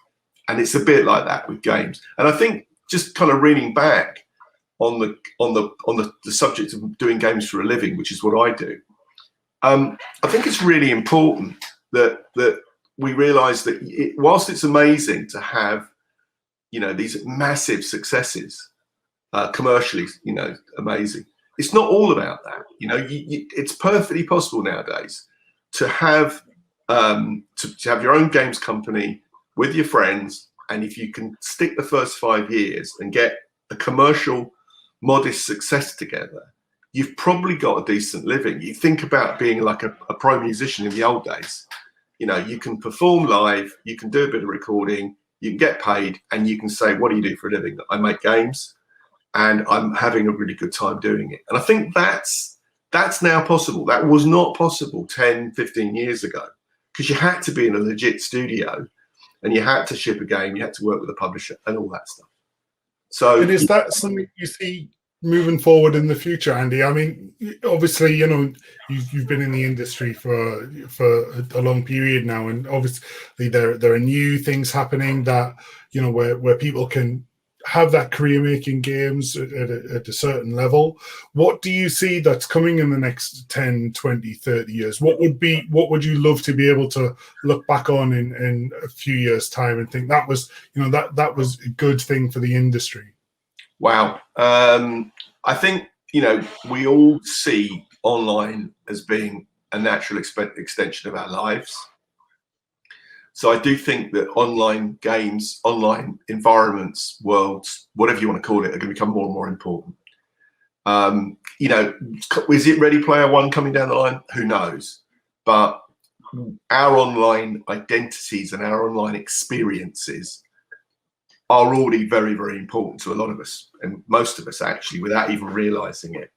S22: And it's a bit like that with games. And I think, just kind of reading back on the subject of doing games for a living, which is what I do, I think it's really important that we realize that whilst it's amazing to have, these massive successes, commercially, amazing, it's not all about that. It's perfectly possible nowadays to have your own games company with your friends, and if you can stick the first 5 years and get a commercial, modest success together, you've probably got a decent living. You think about being like a pro musician in the old days. You can perform live, you can do a bit of recording, you can get paid, and you can say, what do you do for a living? I make games, and I'm having a really good time doing it. And I think that's now possible. That was not possible 10, 15 years ago, because you had to be in a legit studio, and you had to ship a game, you had to work with a publisher and all that stuff. So,
S2: and is that something you see moving forward in the future, Andy? I mean, obviously, you've been in the industry for a long period now, and obviously there are new things happening that, where people can have that career making games at a certain level. What do you see that's coming in the next 10, 20, 30 years? What would you love to be able to look back on in a few years' time and think that was, that was a good thing for the industry?
S22: Wow. I think, we all see online as being a natural extension of our lives. So I do think that online games, online environments, worlds, whatever you want to call it, are going to become more and more important. Is it Ready Player One coming down the line? Who knows? But our online identities and our online experiences are already very, very important to a lot of us, and most of us actually, without even realizing it.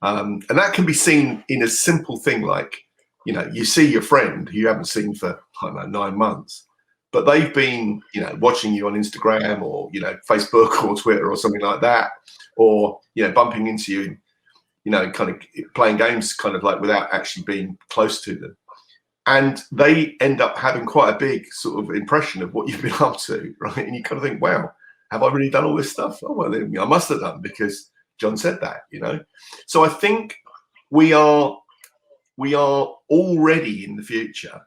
S22: And that can be seen in a simple thing like, you see your friend who you haven't seen for, I don't know, 9 months, but they've been, watching you on Instagram or, Facebook or Twitter or something like that, or, bumping into you, kind of playing games kind of like without actually being close to them. And they end up having quite a big sort of impression of what you've been up to, right? And you kind of think, wow, have I really done all this stuff? Oh, well, I must have done, because John said that, So I think we we are already in the future.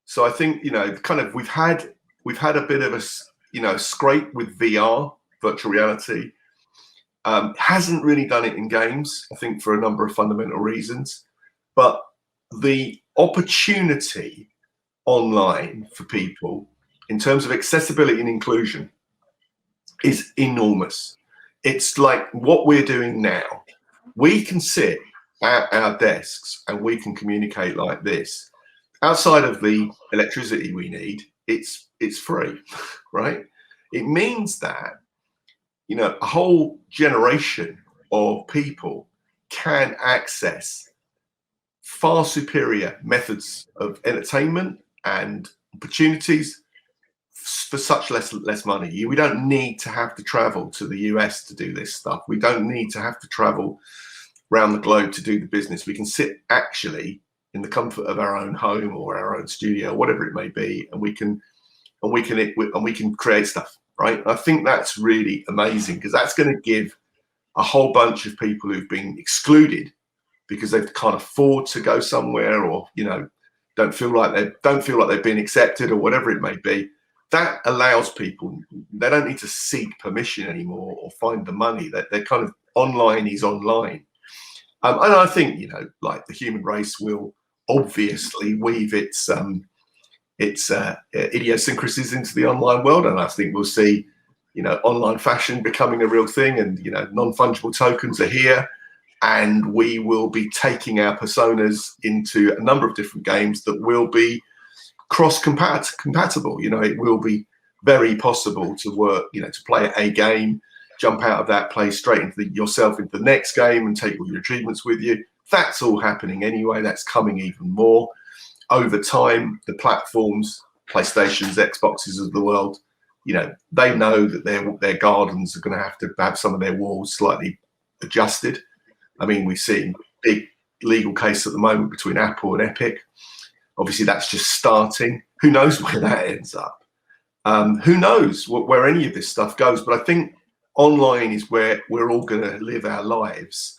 S22: So I think, you know, kind of we've had a bit of a, you know, scrape with VR, virtual reality. Hasn't really done it in games, I think, for a number of fundamental reasons. But the opportunity online for people in terms of accessibility and inclusion is enormous. It's like what we're doing now. We can sit at our desks and we can communicate like this. Outside of the electricity we need, it's free, right? It means that, you know, a whole generation of people can access far superior methods of entertainment and opportunities for such less money. We don't need to have to travel to the US to do this stuff. We don't need to have to travel around the globe to do the business. We can sit actually in the comfort of our own home or our own studio, whatever it may be, and we can create stuff, right? I think that's really amazing, because that's going to give a whole bunch of people who've been excluded because they can't afford to go somewhere, or, you know, don't feel like they've been accepted, or whatever it may be. That allows people, they don't need to seek permission anymore or find the money. That they're kind of online is online. And I think, you know, like the human race will obviously weave its idiosyncrasies into the online world, and I think we'll see, you know, online fashion becoming a real thing, and, you know, non-fungible tokens are here, and we will be taking our personas into a number of different games that will be cross-compatible. You know, it will be very possible to work, you know, to play a game, jump out of that, play straight into yourself into the next game, and take all your achievements with you. That's all happening anyway. That's coming even more over time. The platforms, PlayStations, Xboxes of the world, you know, they know that their gardens are going to have some of their walls slightly adjusted. I mean, we've seen big legal case at the moment between Apple and Epic. Obviously, that's just starting. Who knows where that ends up? Who knows where any of this stuff goes? But I think online is where we're all going to live our lives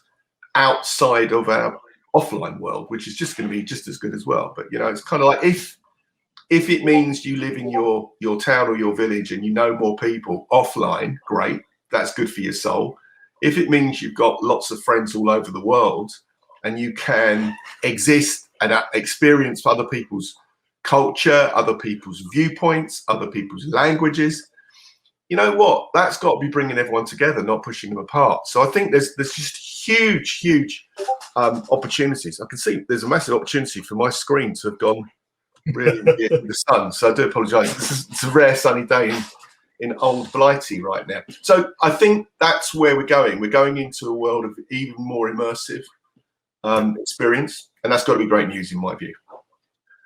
S22: outside of our offline world, which is just going to be just as good as well. But, you know, it's kind of like if it means you live in your town or your village and you know more people offline, great. That's good for your soul. If it means you've got lots of friends all over the world and you can exist and experience other people's culture, other people's viewpoints, other people's languages, you know what? That's got to be bringing everyone together, not pushing them apart. So I think there's just huge opportunities. I can see there's a massive opportunity for my screen to have gone really in the sun. So I do apologise. It's a rare sunny day in old Blighty right now. So I think that's where we're going. We're going into a world of even more immersive experience, and that's got to be great news in my view.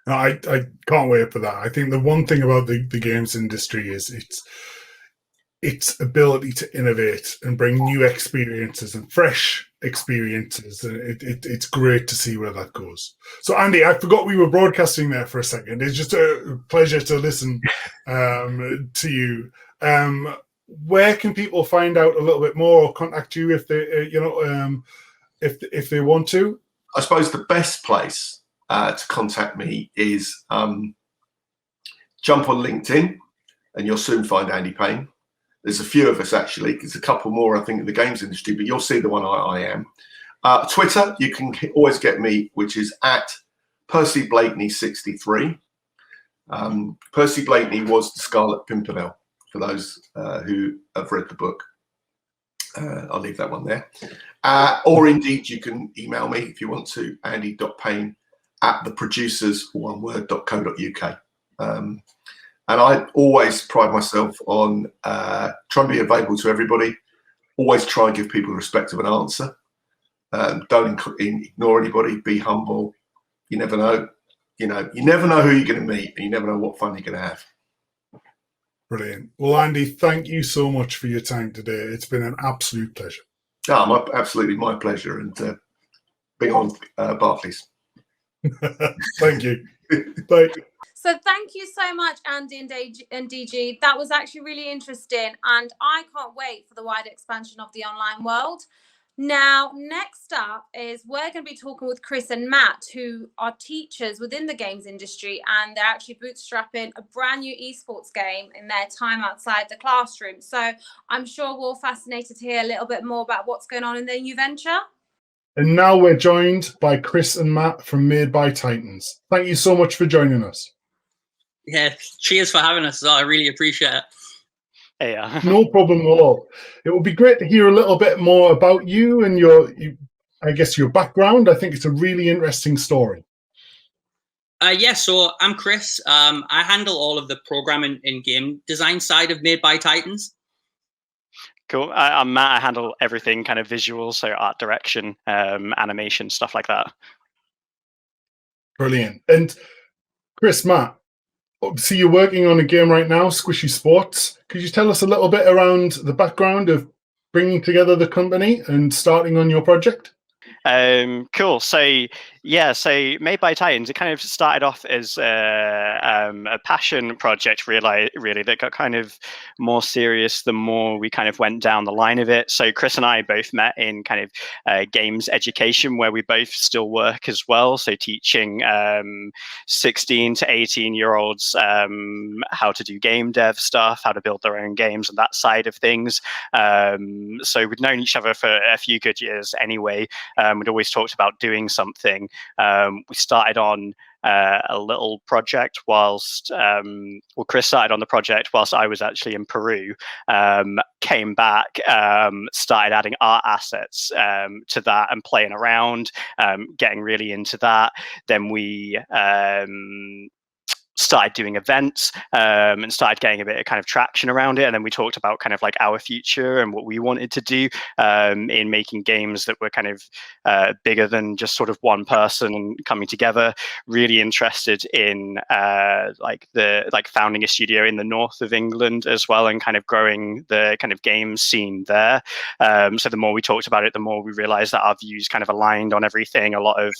S2: I can't wait for that. I think the one thing about the games industry is its ability to innovate and bring new experiences and fresh experiences. It's great to see where that goes. So, Andy, I forgot we were broadcasting there for a second. It's just a pleasure to listen to you. Where can people find out a little bit more or contact you if they, if they want to?
S22: I suppose the best place to contact me is jump on LinkedIn, and you'll soon find Andy Payne. There's a few of us, actually. There's a couple more, I think, in the games industry, but you'll see the one I am. Twitter, you can always get me, which is at Percy Blakeney 63. Percy Blakeney was the Scarlet Pimpernel, for those who have read the book. I'll leave that one there. Or indeed, you can email me if you want to, andy.payne@theproducers.co.uk. And I always pride myself on trying to be available to everybody. Always try and give people the respect of an answer. Don't ignore anybody. Be humble. You never know. You never know who you're going to meet, and you never know what fun you're going to have.
S2: Brilliant. Well, Andy, thank you so much for your time today. It's been an absolute pleasure.
S22: Absolutely my pleasure, and being on Barclays.
S2: Thank you. Bye.
S4: So thank you so much, Andy and DG. That was actually really interesting, and I can't wait for the wider expansion of the online world. Now, next up is we're going to be talking with Chris and Matt, who are teachers within the games industry, and they're actually bootstrapping a brand new esports game in their time outside the classroom. So I'm sure we're all fascinated to hear a little bit more about what's going on in their new venture.
S2: And now we're joined by Chris and Matt from Made by Titans. Thank you so much for joining us.
S5: Yeah, cheers for having us. I really appreciate it.
S6: Yeah.
S2: No problem at all. It would be great to hear a little bit more about you and I guess your background. I think it's a really interesting story.
S5: Yeah, so I'm Chris. I handle all of the programming and game design side of Made by Titans.
S6: Cool. I'm Matt. I handle everything kind of visual, so art direction, animation, stuff like that.
S2: Brilliant. And Chris, Matt, see you're working on a game right now, Squishy Sports. Could you tell us a little bit around the background of bringing together the company and starting on your project?
S6: Cool. So yeah, so Made by Titans, it kind of started off as a passion project, really that got kind of more serious the more we kind of went down the line of it. So Chris and I both met in kind of games education, where we both still work as well. So teaching 16 to 18-year-olds how to do game dev stuff, how to build their own games, and that side of things. So we'd known each other for a few good years anyway. We'd always talked about doing something. We started on a little project whilst, Chris started on the project whilst I was actually in Peru, came back, started adding art assets to that and playing around, getting really into that. Then we started doing events and started getting a bit of kind of traction around it. And then we talked about kind of like our future and what we wanted to do in making games that were kind of bigger than just sort of one person and coming together. Really interested in founding a studio in the north of England as well, and kind of growing the kind of game scene there. So the more we talked about it, the more we realized that our views kind of aligned on everything. A lot of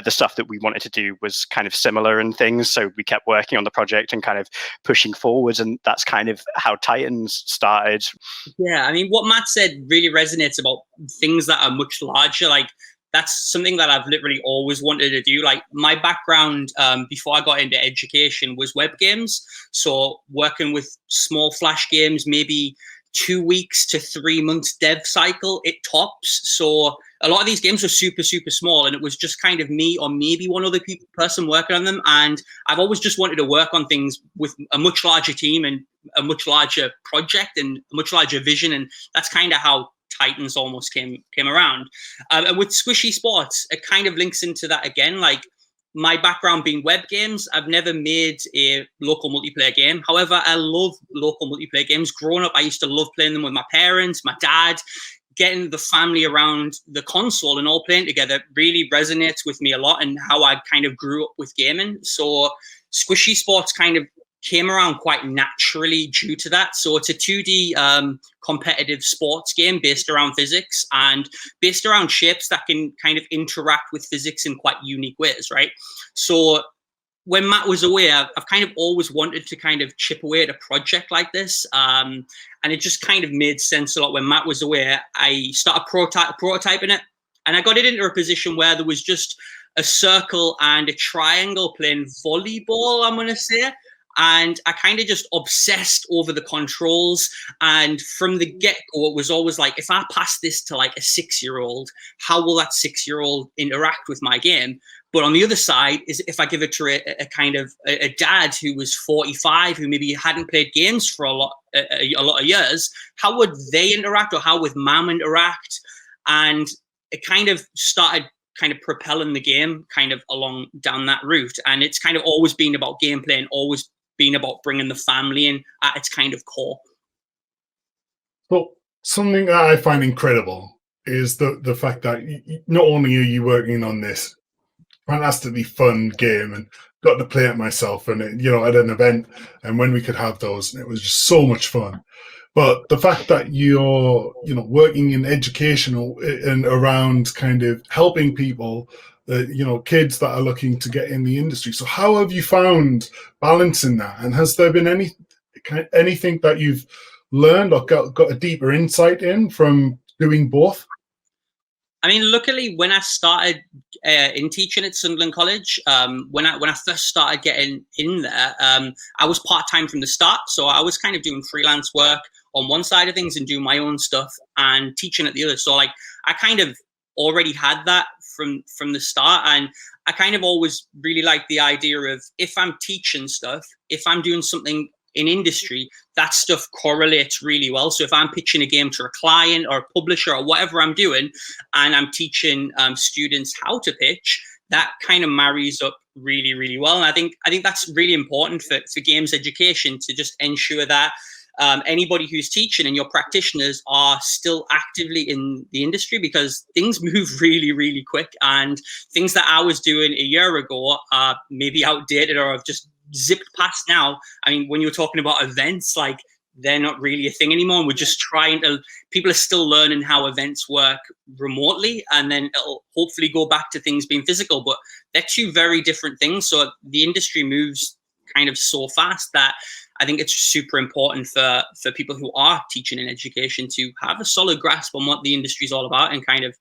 S6: the stuff that we wanted to do was kind of similar and things. So we kept working on the project and kind of pushing forwards, and that's kind of how Titans started.
S5: Yeah, I mean, what Matt said really resonates about things that are much larger. Like, that's something that I've literally always wanted to do. Like, my background before I got into education was web games. So working with small flash games, maybe 2 weeks to 3 months dev cycle, it tops. So a lot of these games were super, super small, and it was just kind of me or maybe one other person working on them. And I've always just wanted to work on things with a much larger team and a much larger project and a much larger vision. And that's kind of how Titans almost came around. And with Squishy Sports, it kind of links into that again. Like, my background being web games, I've never made a local multiplayer game. However, I love local multiplayer games. Growing up, I used to love playing them with my parents, my dad. Getting the family around the console and all playing together really resonates with me a lot, and how I kind of grew up with gaming. So Squishy Sports kind of came around quite naturally due to that. So it's a 2D competitive sports game based around physics and based around shapes that can kind of interact with physics in quite unique ways, right? So when Matt was away, I've kind of always wanted to kind of chip away at a project like this. And it just kind of made sense a lot. When Matt was away, I started prototyping it, and I got it into a position where there was just a circle and a triangle playing volleyball, I'm going to say. And I kind of just obsessed over the controls. And from the get-go, it was always like, if I pass this to like a 6-year-old, how will that 6-year-old interact with my game? But on the other side is, if I give it to a kind of a dad who was 45, who maybe hadn't played games for a lot of years, how would they interact, or how would mom interact? And it kind of started kind of propelling the game kind of along down that route. And it's kind of always been about gameplay and always been about bringing the family in at its kind of core.
S2: So something that I find incredible is the fact that not only are you working on this fantastically fun game, and got to play it myself, and at an event, and when we could have those, it was just so much fun. But the fact that you're working in educational and around kind of helping people, kids that are looking to get in the industry. So how have you found balancing that? And has there been anything that you've learned or got a deeper insight in from doing both?
S5: I mean, luckily, when I started in teaching at Sunderland College, when I first started getting in there, I was part-time from the start. So I was kind of doing freelance work on one side of things and doing my own stuff and teaching at the other. So like I kind of already had that from the start. And I kind of always really liked the idea of, if I'm teaching stuff, if I'm doing something in industry, that stuff correlates really well. So if I'm pitching a game to a client or a publisher or whatever I'm doing, and I'm teaching students how to pitch, that kind of marries up really, really well. And I think that's really important for games education, to just ensure that anybody who's teaching and your practitioners are still actively in the industry, because things move really, really quick, and things that I was doing a year ago are maybe outdated or have just zipped past now. I mean, when you're talking about events, like, they're not really a thing anymore. We're just people are still learning how events work remotely, and then it'll hopefully go back to things being physical, but they're two very different things. So the industry moves kind of so fast that I think it's super important for people who are teaching in education to have a solid grasp on what the industry is all about and kind of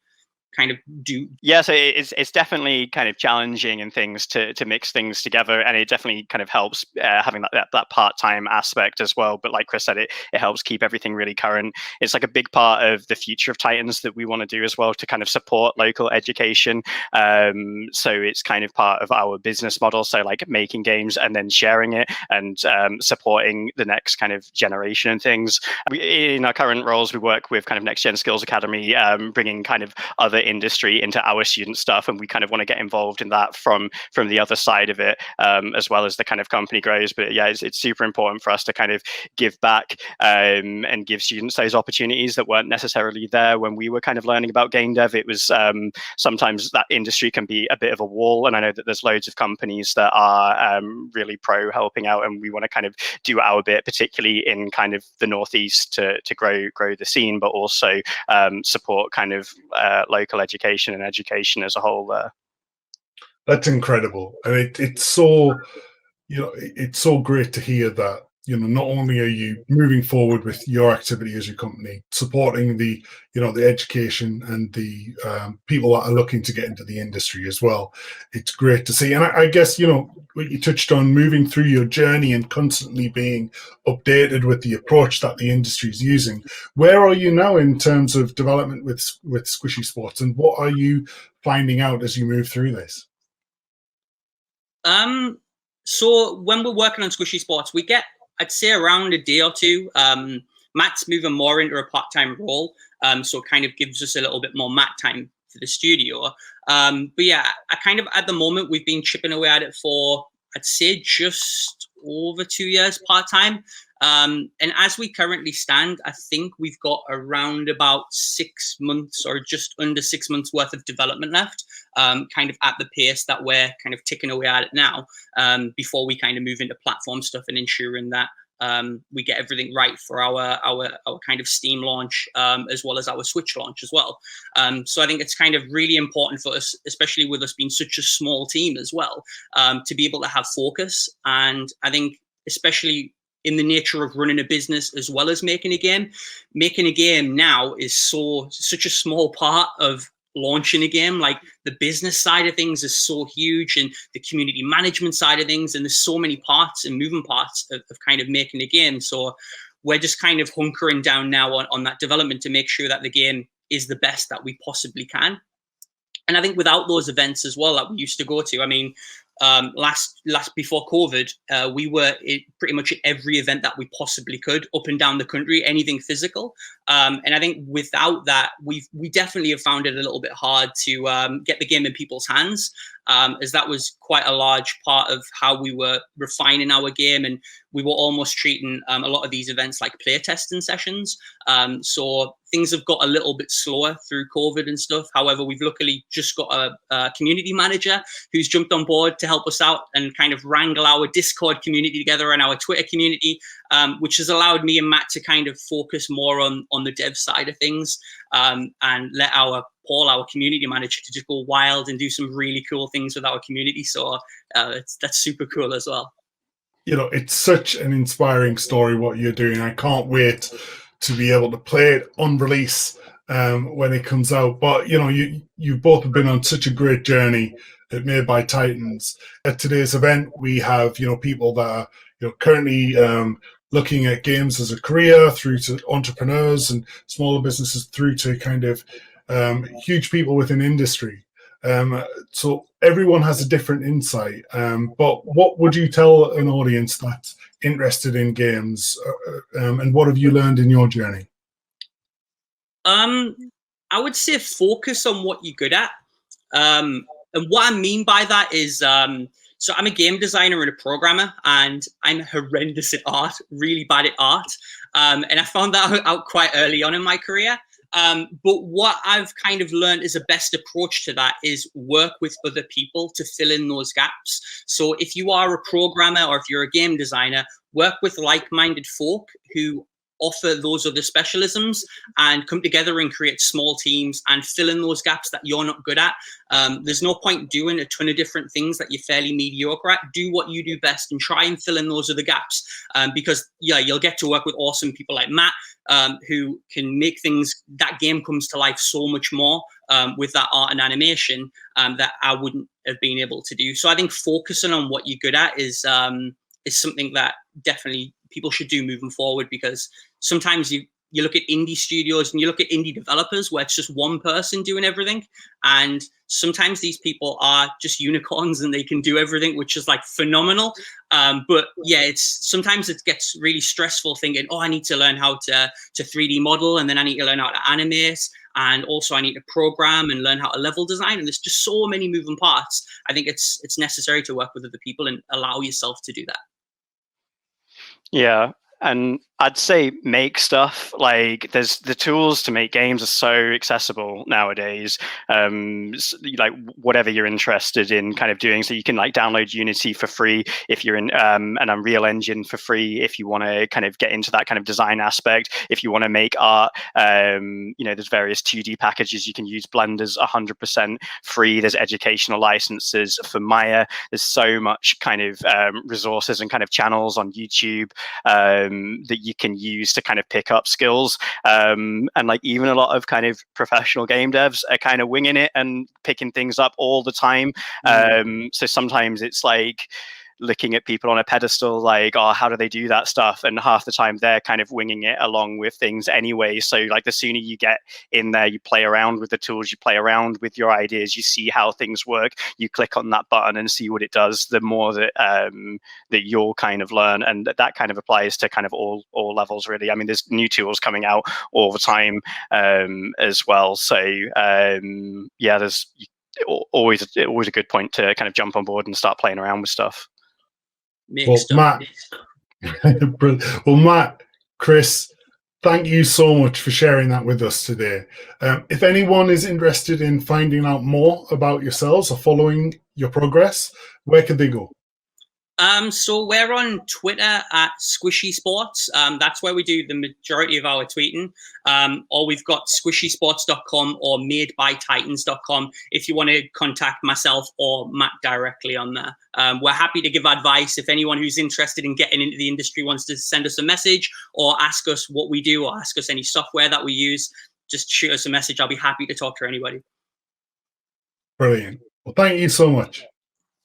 S5: do.
S6: Yeah, so it's definitely kind of challenging and things to mix things together, and it definitely kind of helps having that part-time aspect as well. But like Chris said, it helps keep everything really current. It's like a big part of the future of Titans that we want to do as well, to kind of support local education. So it's kind of part of our business model. So like making games and then sharing it and supporting the next kind of generation and things. In our current roles, we work with kind of Next Gen Skills Academy, bringing kind of other industry into our student stuff, and we kind of want to get involved in that from the other side of it, as well as the kind of company grows. But yeah, it's super important for us to kind of give back and give students those opportunities that weren't necessarily there when we were kind of learning about game dev. It was sometimes that industry can be a bit of a wall, and I know that there's loads of companies that are really pro helping out, and we want to kind of do our bit, particularly in kind of the Northeast, to grow the scene, but also support kind of local education and education as a whole there.
S2: That's incredible, and it's so, it's so great to hear that, not only are you moving forward with your activity as your company, supporting the education and the people that are looking to get into the industry as well. It's great to see. And I guess, what you touched on, moving through your journey and constantly being updated with the approach that the industry is using. Where are you now in terms of development with Squishy Sports, and what are you finding out as you move through this?
S5: So when we're working on Squishy Sports, we get, I'd say, around a day or two. Matt's moving more into a part-time role, so it kind of gives us a little bit more Matt time for the studio. But yeah, I kind of, at the moment, we've been chipping away at it for, I'd say, just over 2 years part-time. And as we currently stand, I think we've got around about 6 months or just under 6 months worth of development left, kind of at the pace that we're kind of ticking away at it now, before we kind of move into platform stuff and ensuring that we get everything right for our kind of Steam launch, as well as our Switch launch as well. So I think it's kind of really important for us, especially with us being such a small team as well, to be able to have focus. And I think especially in the nature of running a business as well as making a game now is such a small part of launching a game. Like, the business side of things is so huge, and the community management side of things, and there's so many parts and moving parts of kind of making a game. So we're just kind of hunkering down now on that development to make sure that the game is the best that we possibly can. And I think without those events as well that we used to go to, I mean, last before COVID, we were pretty much at every event that we possibly could up and down the country, anything physical. And I think without that, we definitely have found it a little bit hard to get the game in people's hands, as that was quite a large part of how we were refining our game, and we were almost treating a lot of these events like playtesting sessions. So things have got a little bit slower through COVID and stuff. However, we've luckily just got a community manager who's jumped on board to help us out and kind of wrangle our Discord community together and our Twitter community, which has allowed me and Matt to kind of focus more on the dev side of things, and let Paul, our community manager, to just go wild and do some really cool things with our community. So that's super cool as well.
S2: It's such an inspiring story what you're doing. I can't wait to be able to play it on release when it comes out. But you've both been on such a great journey at Made by Titans. At today's event, we have people that are currently looking at games as a career, through to entrepreneurs and smaller businesses, through to kind of huge people within industry. So everyone has a different insight. But what would you tell an audience that's interested in games, and what have you learned in your journey?
S5: I would say focus on what you're good at. And what I mean by that is, so I'm a game designer and a programmer, and I'm horrendous at art, really bad at art. And I found that out quite early on in my career. But what I've kind of learned is a best approach to that is work with other people to fill in those gaps. So if you are a programmer or if you're a game designer, work with like-minded folk who offer those other specialisms and come together and create small teams and fill in those gaps that you're not good at. There's no point doing a ton of different things that you're fairly mediocre at. Do what you do best and try and fill in those other gaps, because you'll get to work with awesome people like Matt, who can make that game comes to life so much more with that art and animation that I wouldn't have been able to do. So I think focusing on what you're good at is something that definitely people should do moving forward, because sometimes you look at indie studios and you look at indie developers where it's just one person doing everything, and sometimes these people are just unicorns and they can do everything, which is like phenomenal. But yeah, sometimes it gets really stressful thinking, oh, I need to learn how to 3D model, and then I need to learn how to animate, and also I need to program and learn how to level design, and there's just so many moving parts. I think it's necessary to work with other people and allow yourself to do that.
S6: Yeah, and I'd say make stuff. Like, there's the tools to make games are so accessible nowadays. Like whatever you're interested in kind of doing, so you can like download Unity for free if you're in an Unreal Engine for free if you want to kind of get into that kind of design aspect. If you want to make art, there's various 2D packages you can use. Blender's 100% free. There's educational licenses for Maya. There's so much kind of resources and kind of channels on YouTube that you can use to kind of pick up skills, and like even a lot of kind of professional game devs are kind of winging it and picking things up all the time. So sometimes it's like looking at people on a pedestal like, oh, how do they do that stuff? And half the time they're kind of winging it along with things anyway. So like the sooner you get in there, you play around with the tools, you play around with your ideas, you see how things work, you click on that button and see what it does, the more that that you'll kind of learn. And that kind of applies to kind of all levels, really. I mean, there's new tools coming out all the time as well. So yeah, there's always a good point to kind of jump on board and start playing around with stuff.
S2: Matt, Chris, thank you so much for sharing that with us today. If anyone is interested in finding out more about yourselves or following your progress, where could they go?
S5: So we're on Twitter at Squishy Sports. That's where we do the majority of our tweeting. Or we've got squishysports.com or madebytitans.com if you want to contact myself or Matt directly on there. We're happy to give advice. If anyone who's interested in getting into the industry wants to send us a message or ask us what we do or ask us any software that we use, just shoot us a message. I'll be happy to talk to anybody.
S2: Brilliant. Well, thank you so much.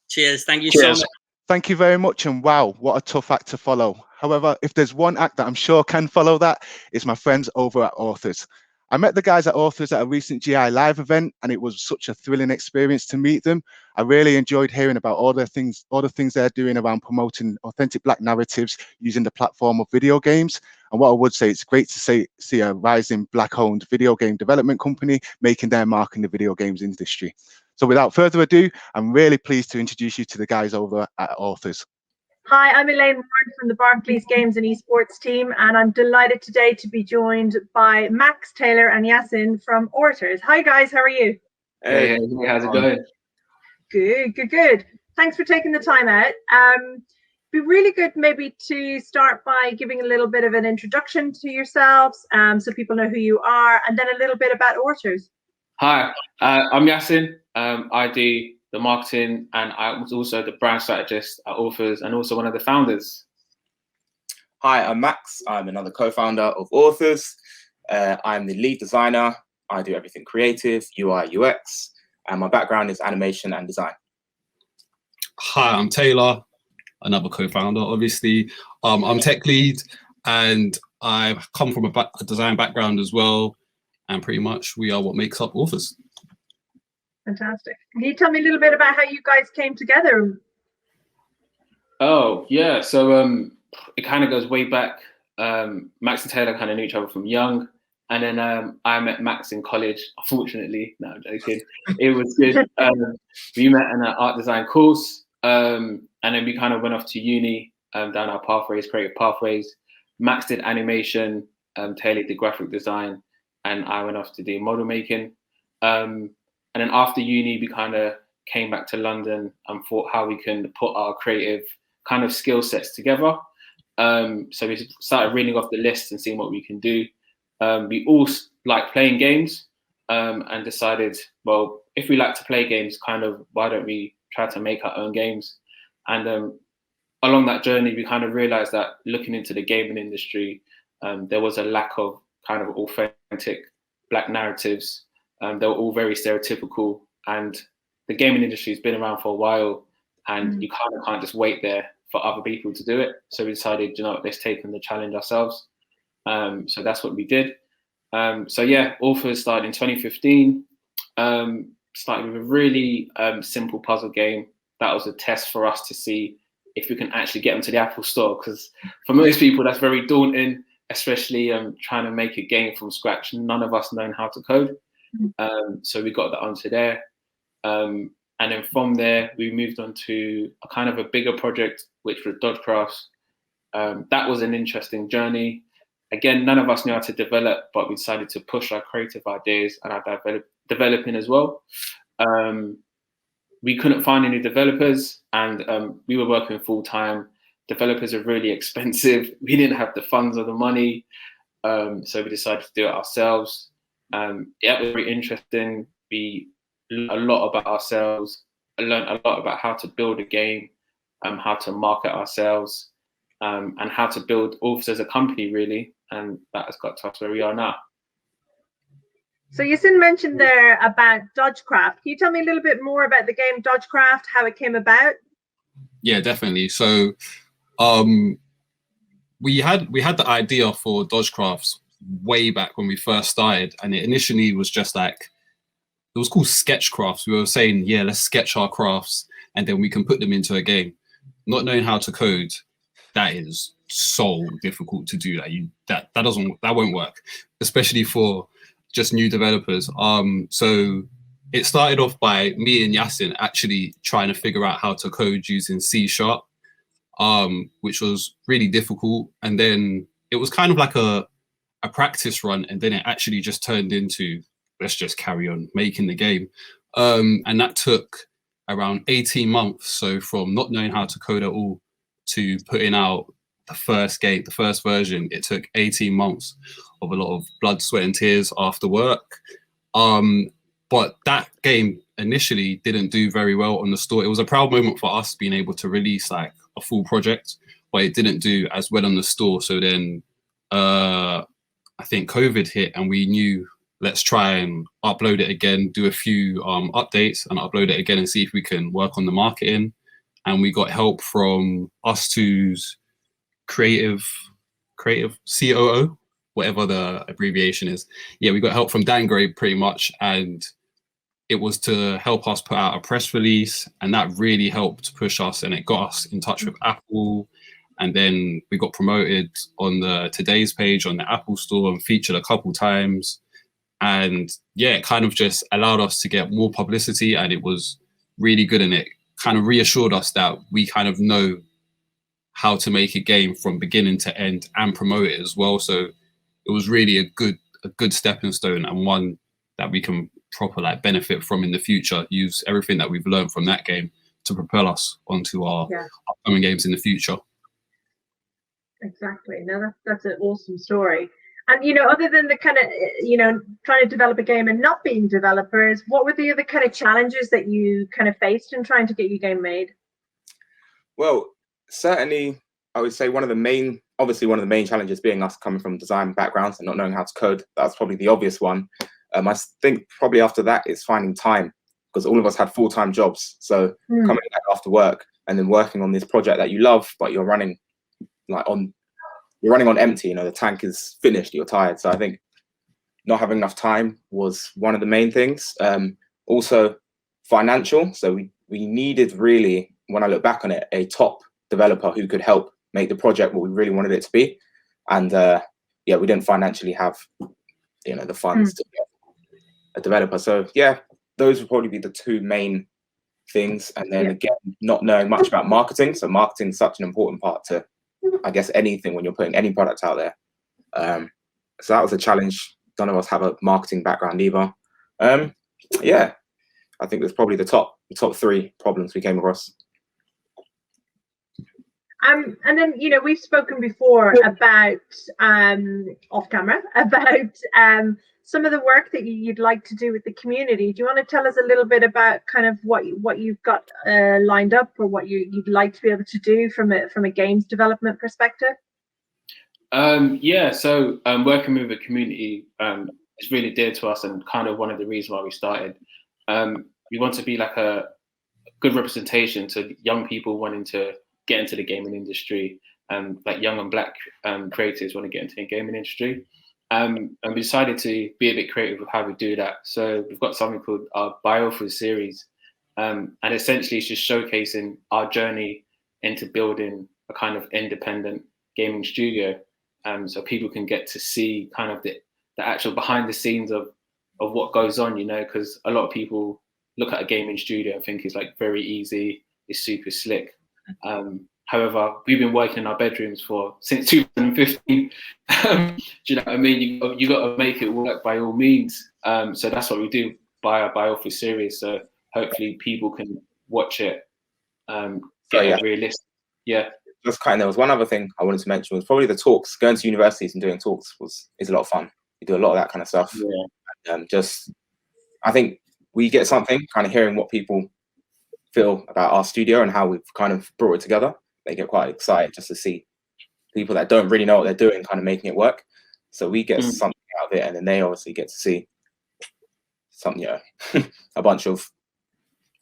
S5: Cheers. Thank you so much.
S7: Thank you very much, and wow, what a tough act to follow. However, if there's one act that I'm sure can follow that, it's my friends over at Authors. I met the guys at Authors at a recent GI Live event, and it was such a thrilling experience to meet them. I really enjoyed hearing about all the things they're doing around promoting authentic Black narratives using the platform of video games. And what I would say, it's great to see a rising Black-owned video game development company making their mark in the video games industry. So without further ado, I'm really pleased to introduce you to the guys over at Authors.
S16: Hi, I'm Elaine Warren from the Barclays Games and Esports team, and I'm delighted today to be joined by Max, Taylor, and Yasin from Authors. Hi guys, how are you?
S8: Hey, how's it going?
S16: Good. Thanks for taking the time out. Be really good maybe to start by giving a little bit of an introduction to yourselves, so people know who you are, and then a little bit about Authors.
S8: Hi, I'm Yasin. I do the marketing, and I was also the brand strategist at Authors and also one of the founders.
S23: Hi, I'm Max. I'm another co-founder of Authors. I'm the lead designer
S12: I do everything creative, UI, UX, and my background is animation and design.
S17: Hi, I'm Taylor, another co-founder, obviously. I'm tech lead, and I come from a design background as well, and pretty much we are what makes up Authors.
S16: Fantastic. Can you tell me a little bit about how you guys came together?
S8: Oh, yeah. So it kind of goes way back. Max and Taylor kind of knew each other from young. And then I met Max in college, unfortunately. No, I'm joking. It was good. We met in an art design course. And then we kind of went off to uni down our pathways, creative pathways. Max did animation, Taylor did graphic design, and I went off to do model making. And then after uni, we kind of came back to London and thought how we can put our creative kind of skill sets together. So we started reading off the list and seeing what we can do. We all like playing games and decided, well, if we like to play games, kind of, why don't we try to make our own games? And along that journey, we kind of realized that looking into the gaming industry, there was a lack of kind of authentic Black narratives. They were all very stereotypical, and the gaming industry has been around for a while, and you kind of can't just wait there for other people to do it. So we decided, you know, let's take on the challenge ourselves. So that's what we did. So yeah, Authors started in 2015. Started with a really simple puzzle game. That was a test for us to see if we can actually get them to the Apple Store, because for most people that's very daunting, especially trying to make a game from scratch. None of us know how to code. So we got that onto there. And then from there, we moved on to a kind of a bigger project, which was Dodgecrafts. That was an interesting journey. Again, none of us knew how to develop, but we decided to push our creative ideas and our developing as well. We couldn't find any developers, and we were working full time. Developers are really expensive. We didn't have the funds or the money. So we decided to do it ourselves. Yeah, it was very interesting. We learned a lot about ourselves. I learned a lot about how to build a game, how to market ourselves, and how to build Authors as a company, really. And that has got to us where we are now.
S16: So you mentioned there about Dodgecraft. Can you tell me a little bit more about the game Dodgecraft, how it came about?
S17: Yeah, definitely. So we had the idea for Dodgecrafts way back when we first started, and it initially was just like, it was called Sketchcrafts. We were saying, yeah, let's sketch our crafts and then we can put them into a game. Not knowing how to code, that is so difficult to do. That won't work, especially for just new developers. So it started off by me and Yasin actually trying to figure out how to code using C#, which was really difficult. And then it was kind of like a practice run, and then it actually just turned into, let's just carry on making the game. And that took around 18 months. So from not knowing how to code at all to putting out the first game, the first version, it took 18 months of a lot of blood, sweat and tears after work. But that game initially didn't do very well on the store. It was a proud moment for us being able to release like a full project, but it didn't do as well on the store. So then I think COVID hit and we knew, let's try and upload it again, do a few updates and upload it again and see if we can work on the marketing. And we got help from us2's creative COO, whatever the abbreviation is. Yeah, we got help from Dan Gray pretty much. And it was to help us put out a press release. And that really helped push us, and it got us in touch with Apple. And then we got promoted on the Today's page on the Apple Store and featured a couple times. And yeah, it kind of just allowed us to get more publicity, and it was really good. And it kind of reassured us that we kind of know how to make a game from beginning to end and promote it as well. So it was really a good stepping stone, and one that we can proper benefit from in the future, use everything that we've learned from that game to propel us onto our upcoming games in the future.
S16: Exactly. No, that's an awesome story. And, other than the kind of, trying to develop a game and not being developers, what were the other kind of challenges that you kind of faced in trying to get your game made?
S12: Well, certainly, I would say one of the main challenges being us coming from design backgrounds and not knowing how to code. That's probably the obvious one. I think probably after that it's finding time, because all of us had full-time jobs. So coming back after work and then working on this project that you love, but you're running on empty. You know, the tank is finished. You're tired. So I think not having enough time was one of the main things. Also financial. So we needed, really, when I look back on it, a top developer who could help make the project what we really wanted it to be. And yeah, we didn't financially have, you know, the funds to get a developer. So yeah, those would probably be the two main things. And then again, not knowing much about marketing. So marketing is such an important part to, I guess, anything when you're putting any product out there. So that was a challenge. None of us have a marketing background either. Yeah, I think that's probably the top three problems we came across.
S16: And then, you know, we've spoken before about off camera about some of the work that you'd like to do with the community. Do you want to tell us a little bit about kind of what you've got lined up, or what you'd like to be able to do from a games development perspective?
S8: Yeah, so working with the community is really dear to us, and kind of one of the reasons why we started. We want to be like a good representation to young people wanting to get into the gaming industry, like young and black creators want to get into the gaming industry. And we decided to be a bit creative with how we do that. So we've got something called our Biophers series, and essentially it's just showcasing our journey into building a kind of independent gaming studio. So people can get to see kind of the actual behind the scenes of what goes on, you know, because a lot of people look at a gaming studio and think it's like very easy, it's super slick. However, we've been working in our bedrooms since 2015. Do you know what I mean? You got to make it work by all means. So that's what we do by our Biophers series. So hopefully people can watch it, get it realistic. Yeah.
S12: Just kind of, there was one other thing I wanted to mention, was probably the talks. Going to universities and doing talks is a lot of fun. We do a lot of that kind of stuff. Yeah. I think we get something, kind of hearing what people feel about our studio and how we've kind of brought it together. They get quite excited just to see people that don't really know what they're doing kind of making it work. So we get something out of it, and then they obviously get to see something, you know, a bunch of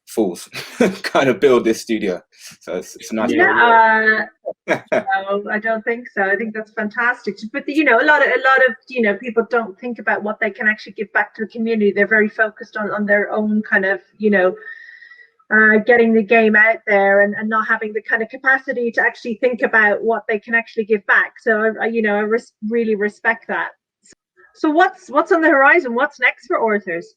S12: fools kind of build this studio. So it's a nice.
S16: No, I don't think so. I think that's fantastic. But you know, a lot of you know, people don't think about what they can actually give back to the community. They're very focused on their own kind of, you know, getting the game out there, and not having the kind of capacity to actually think about what they can actually give back. So you know, I really respect that. So what's on the horizon? What's next for authors?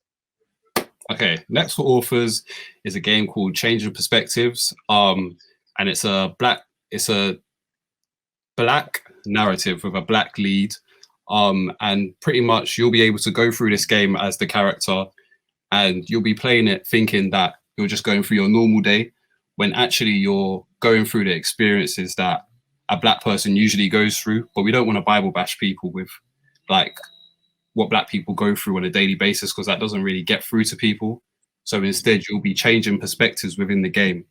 S17: Okay, next for authors is a game called Changing Perspectives, and it's a black narrative with a black lead, and pretty much you'll be able to go through this game as the character, and you'll be playing it thinking that you're just going through your normal day, when actually you're going through the experiences that a black person usually goes through. But we don't want to Bible bash people with like what black people go through on a daily basis, because that doesn't really get through to people. So instead, you'll be changing perspectives within the game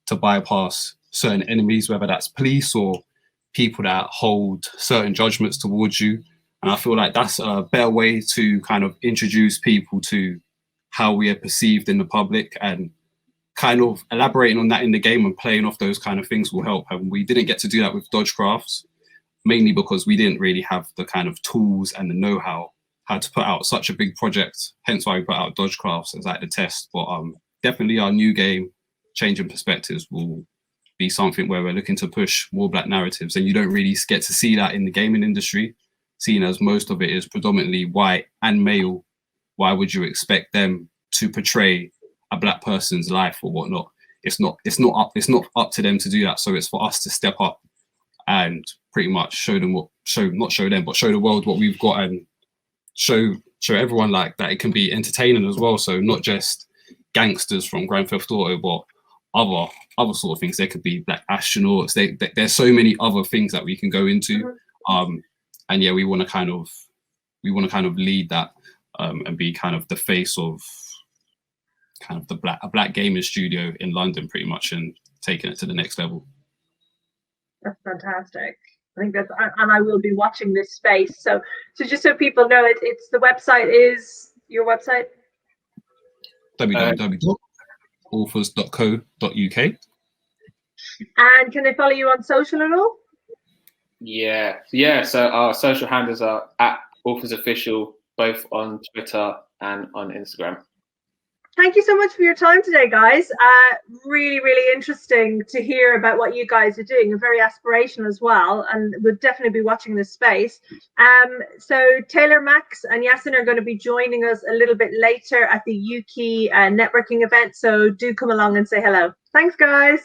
S17: to bypass certain enemies, whether that's police or people that hold certain judgments towards you. And I feel like that's a better way to kind of introduce people to how we are perceived in the public, and kind of elaborating on that in the game and playing off those kind of things will help. And we didn't get to do that with Dodgecrafts, mainly because we didn't really have the kind of tools and the know-how to put out such a big project. Hence why we put out Dodgecrafts as like the test. But definitely our new game, Changing Perspectives, will be something where we're looking to push more black narratives. And you don't really get to see that in the gaming industry, seeing as most of it is predominantly white and male. Why would you expect them to portray a black person's life or whatnot? It's not up to them to do that. So it's for us to step up and pretty much show the world what we've got, and show everyone like that it can be entertaining as well. So not just gangsters from Grand Theft Auto, but other sort of things. There could be black astronauts. There's so many other things that we can go into. And yeah, we want to kind of lead that, and be kind of the face of kind of a black gaming studio in London, pretty much, and taking it to the next level.
S16: That's fantastic. I think that's, and I will be watching this space. So just so people know, it's the website is your website?
S17: www.authors.co.uk.
S16: And can they follow you on social at all?
S8: Yeah. So our social handles are at Authors Official, both on Twitter and on Instagram.
S16: Thank you so much for your time today, guys. Really, really interesting to hear about what you guys are doing, and very aspirational as well. And we'll definitely be watching this space. So Taylor, Max, and Yasin are going to be joining us a little bit later at the Yuki networking event. So do come along and say hello. Thanks, guys.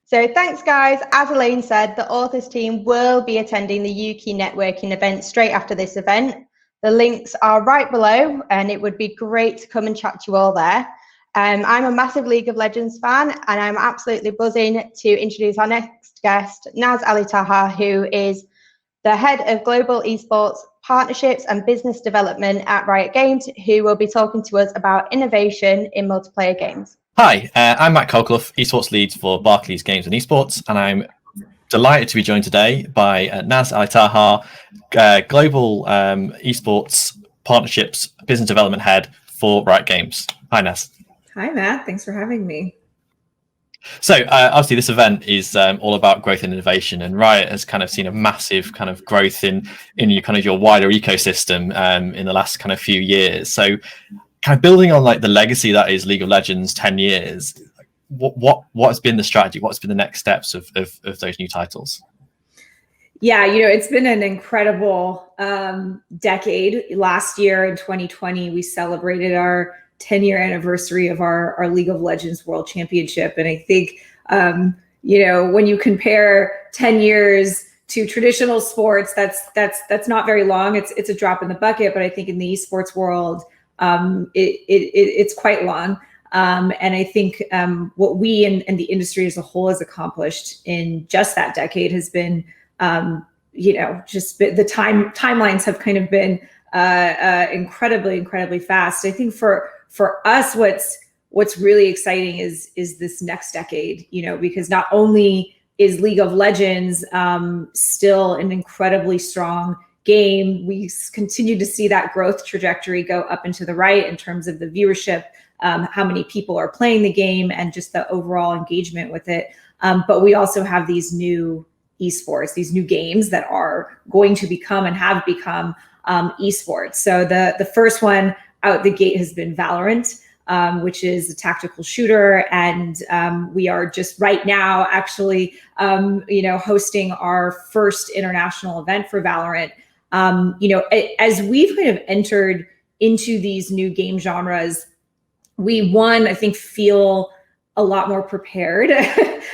S13: So thanks, guys. As Elaine said, the Authors team will be attending the Yuki networking event straight after this event. The links are right below, and it would be great to come and chat to you all there. I'm a massive League of Legends fan, and I'm absolutely buzzing to introduce our next guest, Naz Ali Taha, who is the head of global esports partnerships and business development at Riot Games, who will be talking to us about innovation in multiplayer games.
S14: Hi, I'm Matt Colclough, esports lead for Barclays Games and Esports, and I'm delighted to be joined today by Naz Ali Taha, global esports partnerships business development head for Riot Games. Hi, Naz.
S23: Hi, Matt. Thanks for having me.
S14: So obviously this event is all about growth and innovation, and Riot has kind of seen a massive kind of growth in your kind of your wider ecosystem in the last kind of few years. So kind of building on like the legacy that is League of Legends 10 years, what has been the strategy? What's been the next steps of those new titles?
S23: Yeah, it's been an incredible decade. Last year in 2020, we celebrated our 10-year anniversary of our League of Legends World Championship. And I think, when you compare 10 years to traditional sports, that's not very long. It's a drop in the bucket. But I think in the esports world, it's quite long. And I think what we and the industry as a whole has accomplished in just that decade has been, the timelines have kind of been incredibly fast. I think for us, what's really exciting is this next decade, because not only is League of Legends still an incredibly strong game, we continue to see that growth trajectory go up and to the right in terms of the viewership, how many people are playing the game, and just the overall engagement with it. But we also have these new esports, these new games that are going to become and have become esports. So the first one out the gate has been Valorant, which is a tactical shooter. And we are just right now actually, hosting our first international event for Valorant. As we've kind of entered into these new game genres, we, I think, feel a lot more prepared,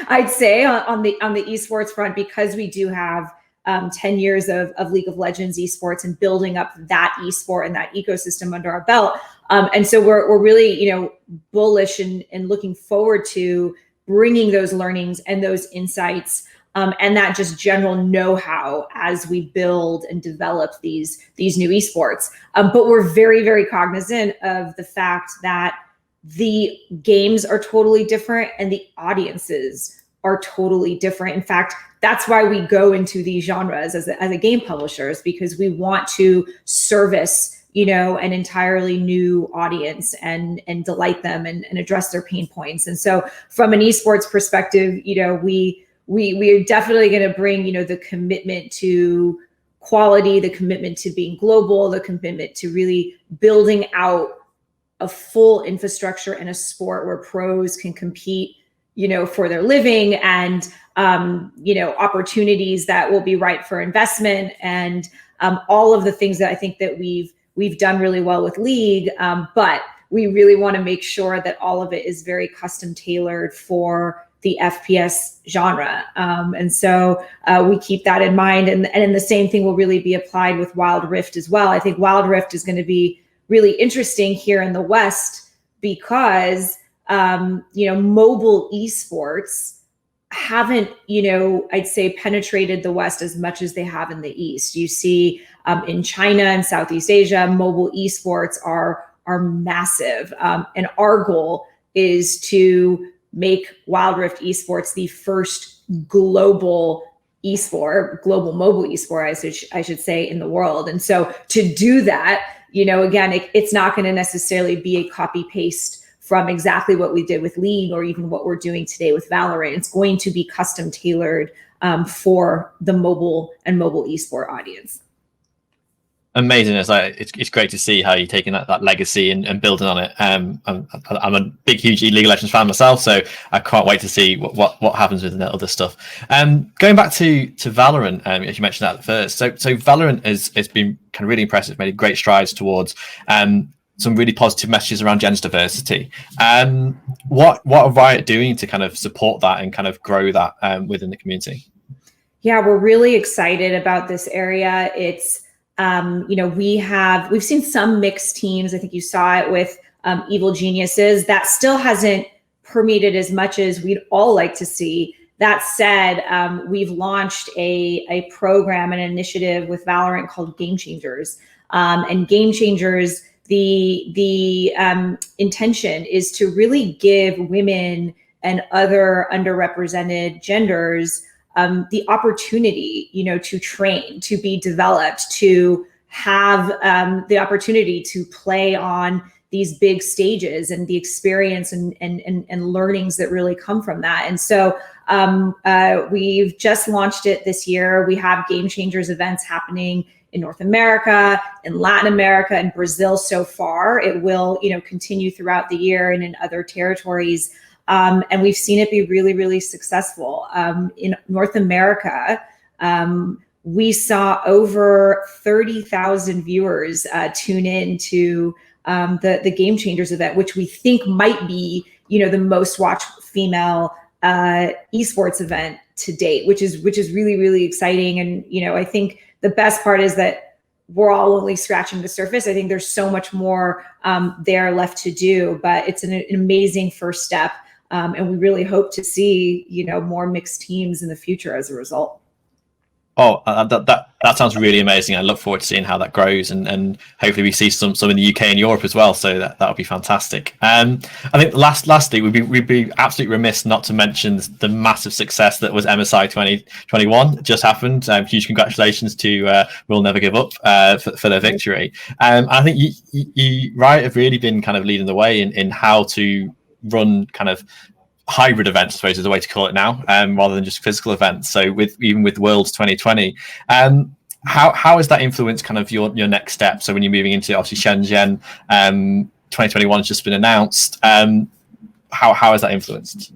S23: I'd say, on the esports front, because we do have 10 years of League of Legends esports and building up that esport and that ecosystem under our belt. And so we're really, bullish and looking forward to bringing those learnings and those insights and that just general know-how as we build and develop these new esports. But we're very cognizant of the fact that the games are totally different and the audiences are totally different. In fact, that's why we go into these genres as a game publisher, is because we want to service, an entirely new audience and delight them and address their pain points. And so from an esports perspective, we are definitely going to bring, the commitment to quality, the commitment to being global, the commitment to really building out a full infrastructure in a sport where pros can compete, for their living, and, opportunities that will be right for investment, and all of the things that I think that we've done really well with League. But we really want to make sure that all of it is very custom tailored for the FPS genre. And so we keep that in mind. And then the same thing will really be applied with Wild Rift as well. I think Wild Rift is going to be really interesting here in the West because, mobile esports haven't, I'd say penetrated the West as much as they have in the East. You see in China and Southeast Asia, mobile esports are massive. And our goal is to make Wild Rift esports the first global esport, global mobile esport, I should say, in the world. And so to do that, again, it's not going to necessarily be a copy paste from exactly what we did with League or even what we're doing today with Valorant. It's going to be custom tailored for the mobile and mobile esport audience.
S14: Amazing. It's great to see how you're taking that legacy and building on it. I'm a big, huge League of Legends fan myself, so I can't wait to see what happens with the other stuff. Going back to Valorant, as you mentioned that at first, so Valorant has been kind of really impressive, made great strides towards some really positive messages around gender diversity. What are Riot doing to kind of support that and kind of grow that within the community?
S23: Yeah, we're really excited about this area. It's we've seen some mixed teams. I think you saw it with Evil Geniuses. That still hasn't permeated as much as we'd all like to see. That said, we've launched a program, an initiative with Valorant called Game Changers. And Game Changers, the intention is to really give women and other underrepresented genders the opportunity, to train, to be developed, to have the opportunity to play on these big stages and the experience and learnings that really come from that. And so we've just launched it this year. We have Game Changers events happening in North America, in Latin America, and Brazil so far. It will, continue throughout the year and in other territories. And we've seen it be really, really successful. In North America, we saw over 30,000 viewers tune in to the Game Changers event, which we think might be, the most watched female esports event to date, which is really, really exciting. And, I think the best part is that we're all only scratching the surface. I think there's so much more there left to do, but it's an amazing first step. And we really hope to see, more mixed teams in the future as a result.
S14: Oh, that sounds really amazing. I look forward to seeing how that grows, and hopefully we see some in the UK and Europe as well. So that would be fantastic. I think lastly, we'd be absolutely remiss not to mention the massive success that was MSI 2021 just happened. Huge congratulations to We'll Never Give Up for their victory. I think you Riot have really been kind of leading the way in how to run kind of hybrid events, I suppose is the way to call it now, rather than just physical events. So even with Worlds 2020, how has that influenced kind of your next step? So when you're moving into obviously Shenzhen, 2021 has just been announced. How has that influenced?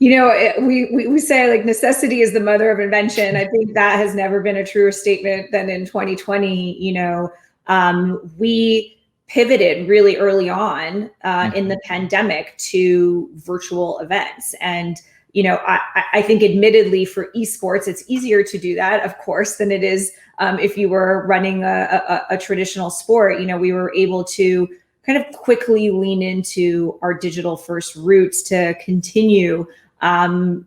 S23: We say like necessity is the mother of invention. I think that has never been a truer statement than in 2020. We pivoted really early on in the pandemic to virtual events. And, I think admittedly for esports, it's easier to do that, of course, than it is if you were running a traditional sport. We were able to kind of quickly lean into our digital first roots to continue, being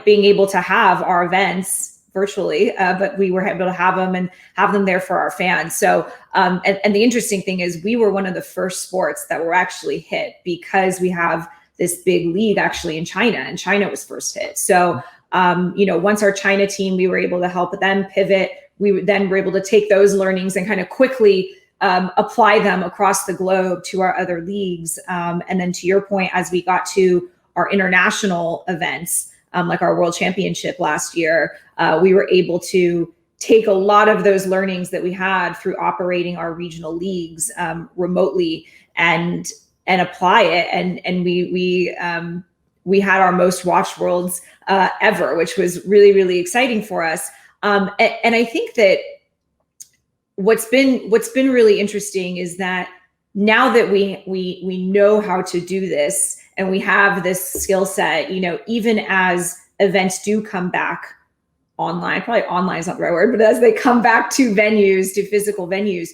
S23: able to have our events virtually, but we were able to have them and have them there for our fans. So, and the interesting thing is we were one of the first sports that were actually hit because we have this big league actually in China, and China was first hit. So, once our China team, we were able to help them pivot. We then were able to take those learnings and kind of quickly apply them across the globe to our other leagues. And then to your point, as we got to our international events, like our World Championship last year, we were able to take a lot of those learnings that we had through operating our regional leagues remotely and apply it. And we had our most watched Worlds ever, which was really, really exciting for us. And I think that what's been really interesting is that now that we know how to do this and we have this skill set, even as events do come back online, probably online is not the right word, but as they come back to venues, to physical venues,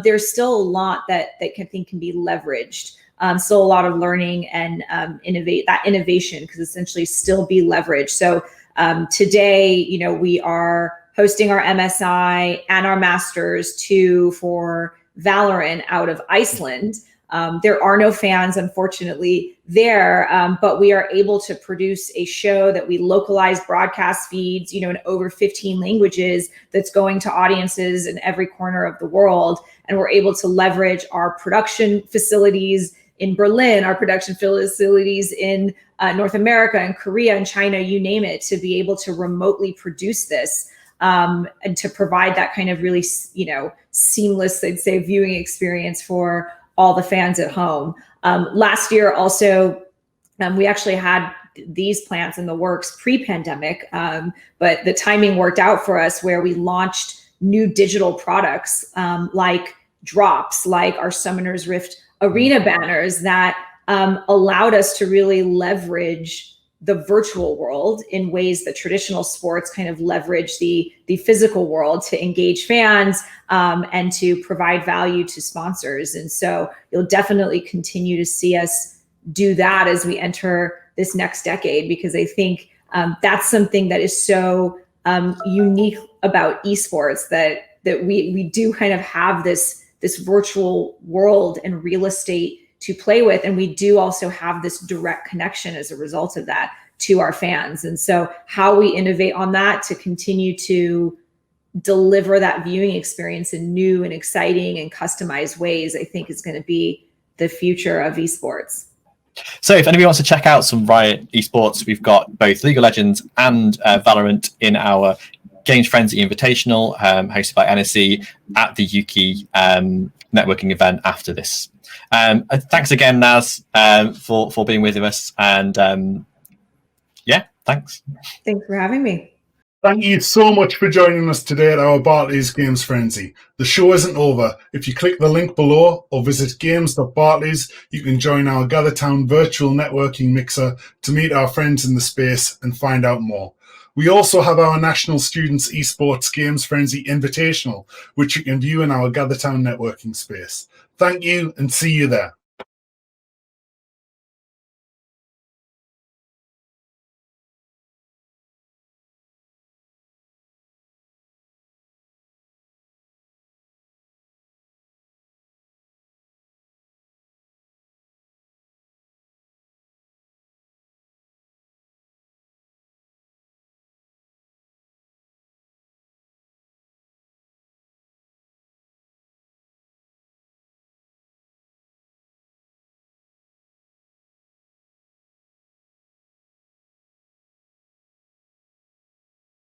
S23: there's still a lot that I think can be leveraged. Still a lot of learning and innovation could essentially still be leveraged. So today, we are hosting our MSI and our Masters 2 for Valorant out of Iceland. There are no fans, unfortunately, there, but we are able to produce a show that we localize broadcast feeds, in over 15 languages that's going to audiences in every corner of the world. And we're able to leverage our production facilities in Berlin, our production facilities in North America and Korea and China, you name it, to be able to remotely produce this and to provide that kind of really, seamless, I'd say, viewing experience for all the fans at home. Last year also, we actually had these plans in the works pre-pandemic, but the timing worked out for us where we launched new digital products like drops, like our Summoner's Rift Arena banners that allowed us to really leverage the virtual world in ways that traditional sports kind of leverage the physical world to engage fans and to provide value to sponsors. And so you'll definitely continue to see us do that as we enter this next decade, because I think that's something that is so unique about esports, that we do kind of have this virtual world and real estate to play with. And we do also have this direct connection as a result of that to our fans. And so how we innovate on that to continue to deliver that viewing experience in new and exciting and customized ways, I think is going to be the future of esports.
S14: So if anybody wants to check out some Riot esports, we've got both League of Legends and Valorant in our Games Frenzy Invitational, hosted by NSE at the Yuki networking event after this. Thanks again, Naz, for being with us. And yeah, thanks.
S23: Thanks for having me.
S2: Thank you so much for joining us today at our Barclays Games Frenzy. The show isn't over. If you click the link below or visit games.barclays, you can join our GatherTown virtual networking mixer to meet our friends in the space and find out more. We also have our National Students Esports Games Frenzy Invitational, which you can view in our GatherTown networking space. Thank you and see you there.